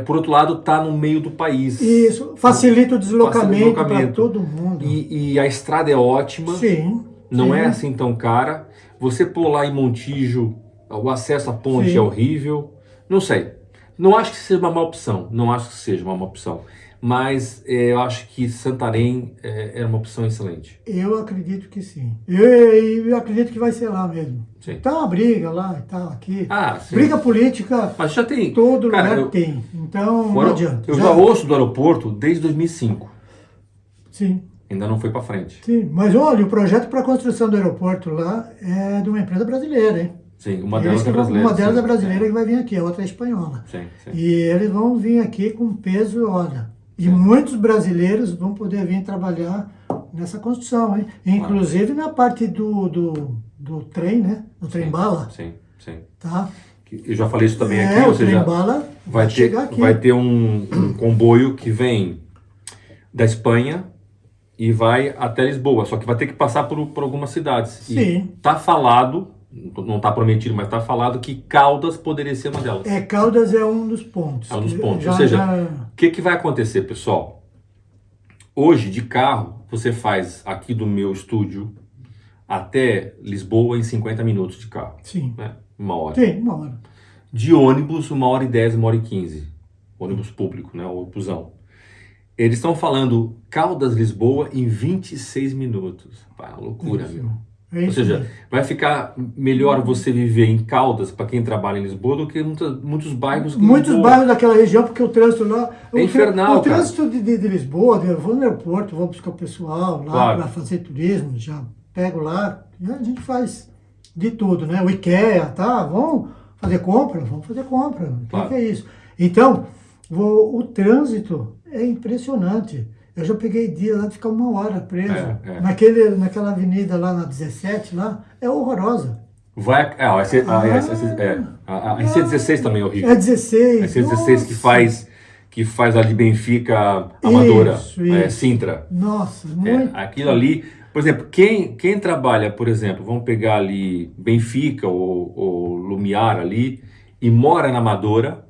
por outro lado, está no meio do país. Isso facilita o deslocamento para deslocamento. todo mundo. E a estrada é ótima. Sim. Não sim. é assim tão cara. Você pôr lá em Montijo, o acesso à ponte Sim. é horrível. Não sei. Não acho que seja uma má opção. Não acho que seja uma má opção. Mas eu acho que Santarém era uma opção excelente. Eu acredito que sim. Eu acredito que vai ser lá mesmo. Sim. Tá uma briga lá e tal, aqui. Ah, sim. Briga política, Mas já tem. todo Cara, lugar tem. Então, o não aero- adianta. Eu já ouço do aeroporto desde 2005. Sim. Ainda não foi para frente. Sim, mas olha, o projeto para a construção do aeroporto lá é de uma empresa brasileira, hein? Sim, uma Eles delas que é vão- brasileira. Uma delas sim. é brasileira que vai vir aqui, a outra é espanhola. Sim, sim. E eles vão vir aqui com peso, olha. E muitos brasileiros vão poder vir trabalhar nessa construção, hein? Inclusive na parte do trem, né? Do trem-bala, Sim, sim. tá? Eu já falei isso também aqui, o ou seja, trem-bala vai chegar aqui. vai ter um comboio que vem da Espanha e vai até Lisboa, só que vai ter que passar por algumas cidades. Sim. E tá falado, não tá prometido, mas tá falado que Caldas poderia ser uma delas. Caldas é um dos pontos. É um dos pontos. Já- Ou seja, já- o que vai acontecer, pessoal? Hoje, de carro, você faz aqui do meu estúdio até Lisboa em 50 minutos de carro, Sim. né? Uma hora. Sim, uma hora. De ônibus, 1h10, 1h15. Ônibus público, né? Ou busão. Eles estão falando Caldas-Lisboa em 26 minutos. Pá, loucura, Isso. meu. É Ou isso seja, mesmo. vai ficar melhor você viver em Caldas, para quem trabalha em Lisboa, do que muitos bairros que Muitos Lisboa- bairros daquela região, porque o trânsito lá... É infernal, O cara. trânsito de Lisboa, eu vou no aeroporto, vou buscar o pessoal lá Claro. para fazer turismo, já pego lá, e a gente faz de tudo, né? O IKEA, tá? Vamos fazer compra? Vamos fazer compra. O Claro. que é isso? Então, o trânsito é impressionante. Eu já peguei dia lá de ficar uma hora preso. É. Naquela avenida lá na 17, lá, é horrorosa. A IC16 também é horrível. É 16. A IC16 nossa. que faz ali Benfica, Amadora, Isso, isso. Sintra. Nossa, muito. Aquilo ali, por exemplo, quem trabalha, por exemplo, vamos pegar ali Benfica ou Lumiar ali e mora na Amadora,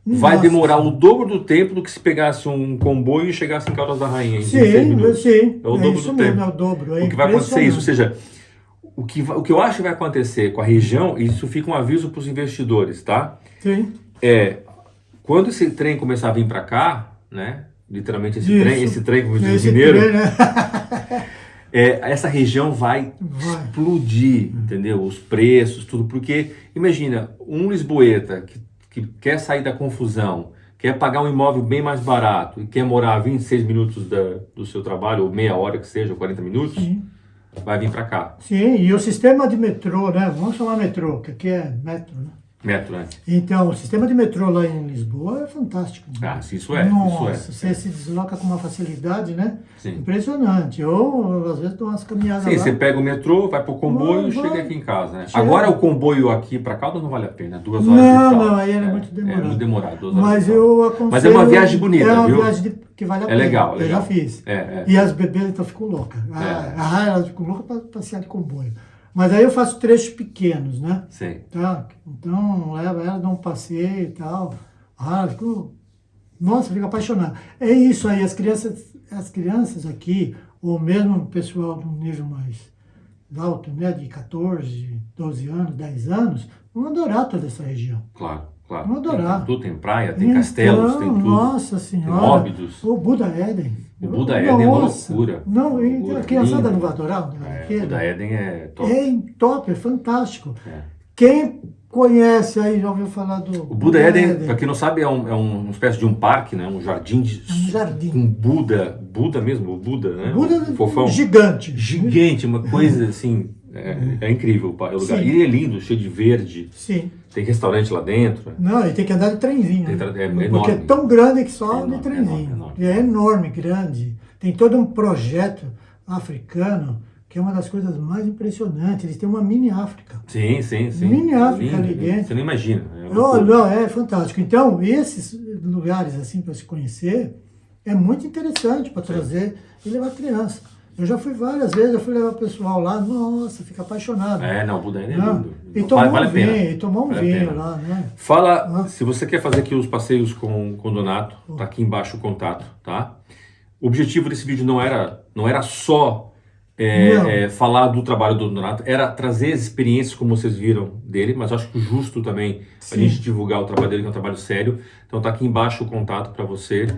vai Nossa. demorar o dobro do tempo do que se pegasse um comboio e chegasse em Caldas da Rainha em 16 Sim, minutos. sim. É o dobro isso do mesmo, tempo. é o dobro. É O que vai acontecer é isso, ou impressionante. seja, o que eu acho que vai acontecer com a região, e isso fica um aviso para os investidores, tá? Sim. Quando esse trem começar a vir para cá, né? Literalmente Isso. esse trem, como diz o Esse mineiro, trem, né? essa região vai Vai. explodir, entendeu? Os preços, tudo, porque imagina, um lisboeta que quer sair da confusão, quer pagar um imóvel bem mais barato e quer morar a 26 minutos do seu trabalho, ou meia hora que seja, ou 40 minutos, Sim. vai vir para cá. Sim, e o sistema de metrô, né? Vamos chamar metrô, que aqui é metro, né? Metro, né? Então, o sistema de metrô lá em Lisboa é fantástico. né? Ah, sim, isso é. Nossa, isso você se desloca com uma facilidade, né? Sim. Impressionante. Eu, às vezes, dou umas caminhadas Sim, lá. você pega o metrô, vai pro comboio e Vai. chega aqui em casa, né? Chega. Agora o comboio aqui para Caldas não vale a pena, 2 horas Não, e tal. não, aí ele é muito demorado. É muito demorado, 2 horas Mas e tal. eu aconselho... Mas é uma viagem bonita, É uma viu? viagem que vale a pena. legal, Eu já legal. fiz. É. E as bebês então ficam loucas. Elas ficam loucas para passear de comboio. Mas aí eu faço trechos pequenos, né? Sim. Tá? Então, leva ela, dá um passeio e tal. Ficou... Nossa, fica apaixonado. É isso aí, as crianças aqui, ou mesmo o pessoal de um nível mais alto, né? De 14, 12 anos, 10 anos, vão adorar toda essa região. Claro. claro. Vão adorar. Tem tudo, tem praia, tem castelos, tem tudo. Nossa Tem Senhora. Óbidos. O Buda Éden. O Buda Éden é uma Nossa. loucura. Não, Uma loucura. a criançada Lindo. não vai adorar? O Buda Éden é top. É top, é fantástico. É. Quem conhece aí, já ouviu falar do O Buda Éden, para quem não sabe, é uma espécie de um parque, né? Um jardim É um jardim. com Buda mesmo, o Buda, né? Buda O fofão. gigante. Gigante, uma coisa assim, é incrível o lugar. Sim. E ele é lindo, cheio de verde, Sim. tem restaurante lá dentro. Não, e tem que andar de trenzinho. Tem né? é Porque enorme. é tão grande que só É de enorme, trenzinho. enorme. E é enorme, grande. Tem todo um projeto africano que é uma das coisas mais impressionantes. Eles têm uma mini África. Sim. Mini África Lindo, ali dentro. Você não imagina. Não, é fantástico. Então, esses lugares assim para se conhecer é muito interessante para trazer e levar criança. Eu já fui várias vezes, eu fui levar o pessoal lá, nossa, fica apaixonado. Não, o Buda Éden é Não, lindo. E tomar Vale a um vinho, pena. e tomar um Vale a vinho pena. lá, né? Fala, se você quer fazer aqui os passeios com o Donato, tá aqui embaixo o contato, tá? O objetivo desse vídeo não era só falar do trabalho do Donato, era trazer as experiências como vocês viram dele, mas eu acho que justo também a Sim. gente divulgar o trabalho dele, que é um trabalho sério. Então tá aqui embaixo o contato para você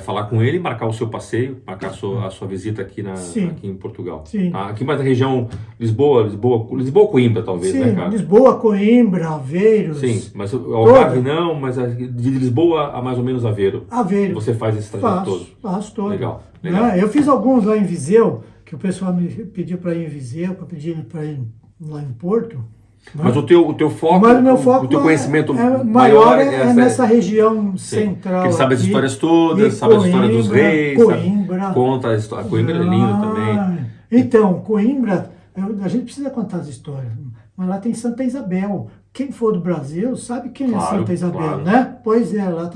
falar com ele, marcar o seu passeio, marcar a sua visita aqui em Portugal. Sim. Tá? Aqui mais na região Lisboa, Coimbra talvez, Sim, né, cara? Lisboa, Coimbra, Aveiro. Sim, mas o Algarve não, mas de Lisboa a mais ou menos Aveiro. Aveiro. Você faz esse trajeto todo. Faço todo. Legal. Né? Eu fiz alguns lá em Viseu, que o pessoal me pediu para ir em Viseu, para pedir para ir lá em Porto. Né? Mas o teu foco, Mas o meu foco o teu conhecimento maior é nessa região central. Que ele sabe as aqui. histórias todas, E sabe a história dos Coimbra, reis, Coimbra. conta a história. Coimbra é lindo também. Então, Coimbra, a gente precisa contar as histórias. Mas lá tem Santa Isabel. Quem for do Brasil sabe quem é Santa Isabel, claro. né? Pois é, lá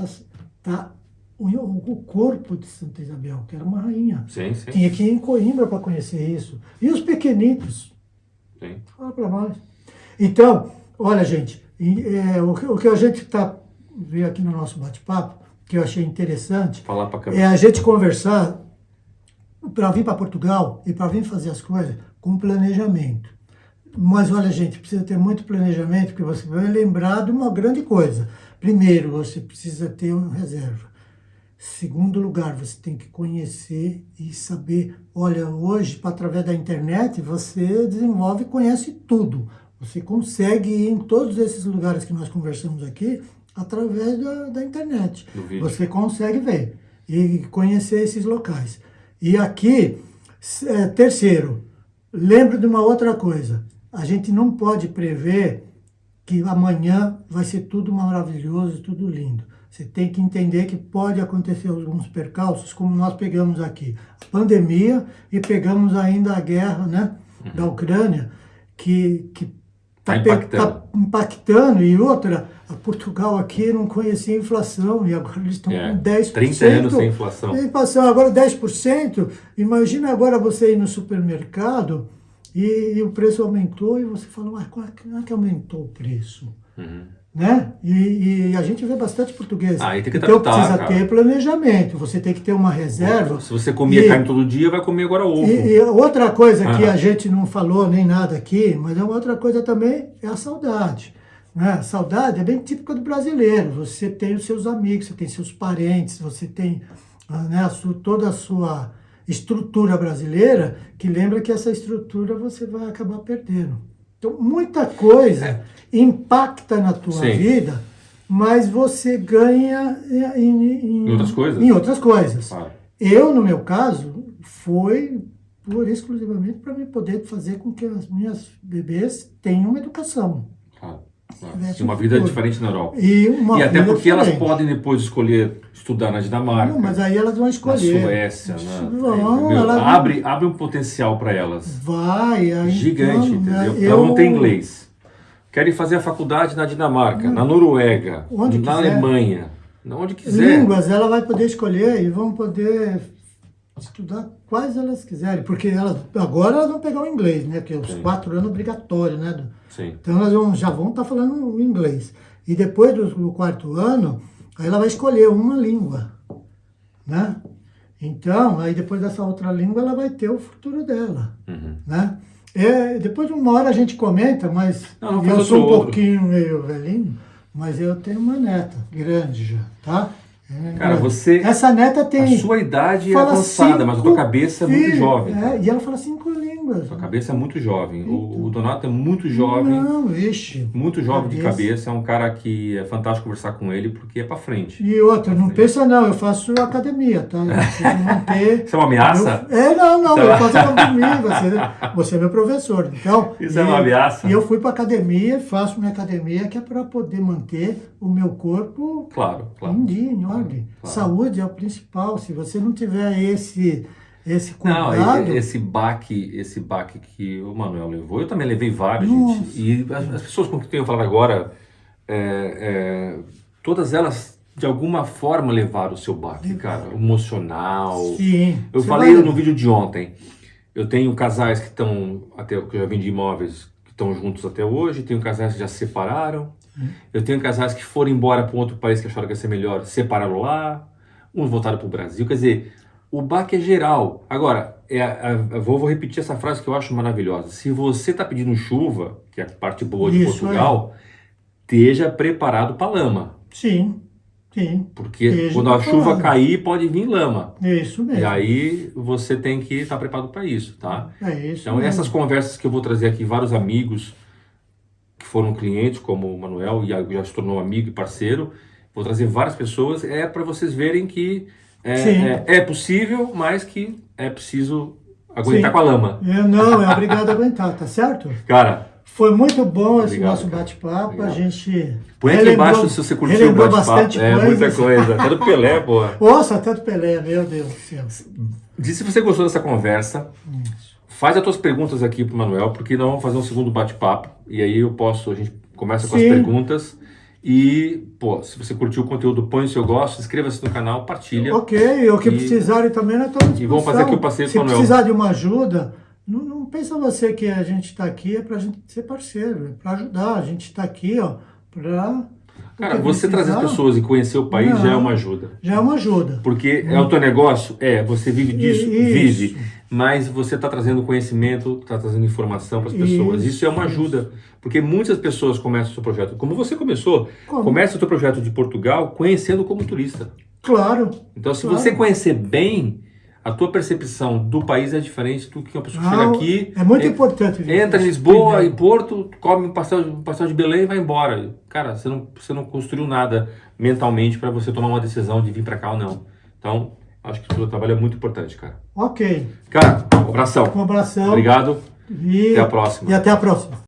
tá o corpo de Santa Isabel, que era uma rainha. Sim. Tinha que ir em Coimbra para conhecer isso. E os pequenitos? Sim. Fala para nós. Então, olha, gente, o que a gente vê aqui no nosso bate-papo, que eu achei interessante, Falar pra câmera. é a gente conversar para vir para Portugal e para vir fazer as coisas com planejamento. Mas olha, gente, precisa ter muito planejamento, porque você vai lembrar de uma grande coisa. Primeiro, você precisa ter uma reserva. Segundo lugar, você tem que conhecer e saber. Olha, hoje, através da internet, você desenvolve e conhece tudo. Você consegue ir em todos esses lugares que nós conversamos aqui através da internet. Você consegue ver e conhecer esses locais. E aqui, terceiro, lembre de uma outra coisa. A gente não pode prever que amanhã vai ser tudo maravilhoso, tudo lindo. Você tem que entender que pode acontecer alguns percalços, como nós pegamos aqui a pandemia e pegamos ainda a guerra, né, da Ucrânia, que está impactando. E outra, a Portugal aqui não conhecia inflação e agora eles estão com 10%. 30 anos sem inflação. Agora 10%. Imagina agora você ir no supermercado e o preço aumentou e você fala, mas como é que aumentou o preço? Né? E a gente vê bastante português. E tem que então adaptar, precisa ter planejamento, você tem que ter uma reserva. Se você comia carne todo dia, vai comer agora ovo. E outra coisa que a gente não falou nem nada aqui, mas é uma outra coisa também, é a saudade. Né? A saudade é bem típica do brasileiro. Você tem os seus amigos, você tem seus parentes, você tem toda a sua estrutura brasileira, que lembra que essa estrutura você vai acabar perdendo. Então, muita coisa impacta na tua vida, mas você ganha em outras coisas. Em outras coisas. Claro. Eu, no meu caso, foi exclusivamente para me poder fazer com que as minhas bebês tenham uma educação. Claro. Uma vida diferente na Europa. E até porque elas podem depois escolher estudar na Dinamarca. Não, mas aí elas vão escolher. Na Suécia. Abre um potencial para elas. Gigante, entendeu? Elas não têm inglês. Querem fazer a faculdade na Dinamarca, na Noruega, na Alemanha, onde quiser. Línguas, ela vai poder escolher e vão poder estudar quais elas quiserem. Porque agora elas vão pegar o inglês, né? Que é os 4 anos obrigatório, né? Sim. Então elas já vão estar falando o inglês. E depois do 4º ano, aí ela vai escolher uma língua, né? Então, aí depois dessa outra língua, ela vai ter o futuro dela, né? Depois de uma hora a gente comenta, mas eu sou um pouquinho meio velhinho, mas eu tenho uma neta grande já, tá? Cara, você... Essa neta tem... A sua idade é fala avançada, mas a tua cabeça é muito filhos, jovem. e ela fala 5 línguas. Sua cabeça é muito jovem. Então. O Donato é muito jovem. Não, vixe. Muito jovem de cabeça. É um cara que é fantástico conversar com ele, porque é pra frente. E outra, não pensa não, eu faço academia, tá? Eu preciso manter... Isso é uma ameaça? Não, eu faço academia, você é meu professor. Então, isso é uma ameaça? E eu fui pra academia, faço minha academia, que é para poder manter o meu corpo em dia, em ordem. Claro. Saúde é o principal. Se você não tiver esse cuidado... Não, esse baque que o Manuel levou, eu também levei vários, gente. E as pessoas com quem eu tenho falado agora, todas elas, de alguma forma, levaram o seu baque, cara, emocional. Sim. Eu falei no vídeo de ontem, eu tenho casais que estão, que eu já vendi imóveis, que estão juntos até hoje, tenho casais que já se separaram, eu tenho casais que foram embora para um outro país que acharam que ia ser melhor, separaram lá, uns voltaram para o Brasil, quer dizer... O baque é geral. Agora, vou repetir essa frase que eu acho maravilhosa. Se você está pedindo chuva, que é a parte boa de Portugal, esteja preparado para lama. Sim. Porque quando a chuva cair, pode vir lama. Isso mesmo. E aí você tem que estar preparado para isso, tá? É isso então, mesmo. essas conversas que eu vou trazer aqui, vários amigos que foram clientes, como o Manuel, e já se tornou amigo e parceiro, vou trazer várias pessoas, para vocês verem que é possível, mas que é preciso aguentar com a lama. É obrigado a aguentar, tá certo? Cara, foi muito bom esse nosso bate-papo. A gente põe aqui embaixo se você curtiu o bate-papo. Muita coisa. Até do Pelé, pô. Nossa, até do Pelé, meu Deus do céu. Diz se você gostou dessa conversa. Faz as tuas perguntas aqui pro Manuel, porque nós vamos fazer um segundo bate-papo. E aí a gente começa com as perguntas. E, se você curtiu o conteúdo, põe o seu gosto, inscreva-se no canal, partilha. Ok, o que precisarem também, nós estamos à disposição. E vamos fazer aqui o passeio com o Manuel. Se precisar de uma ajuda, não pensa você que a gente está aqui é para a gente ser parceiro, é para ajudar. A gente está aqui, para... Cara, você trazer as pessoas e conhecer o país já é uma ajuda. Já é uma ajuda. Porque é o teu negócio? Você vive disso? Vive. Mas você está trazendo conhecimento, está trazendo informação para as pessoas. Isso é uma ajuda. Porque muitas pessoas começam o seu projeto, como você começou, começa o seu projeto de Portugal conhecendo como turista. Claro. Então, se você conhecer bem, a tua percepção do país é diferente do que uma pessoa que chega aqui... É muito importante. Entra em Lisboa e Porto, come um pastel de Belém e vai embora. Cara, você não construiu nada mentalmente para você tomar uma decisão de vir para cá ou não. Então, acho que o seu trabalho é muito importante, cara. Ok. Cara, um abração. Um abração. Obrigado. Até a próxima. E até a próxima.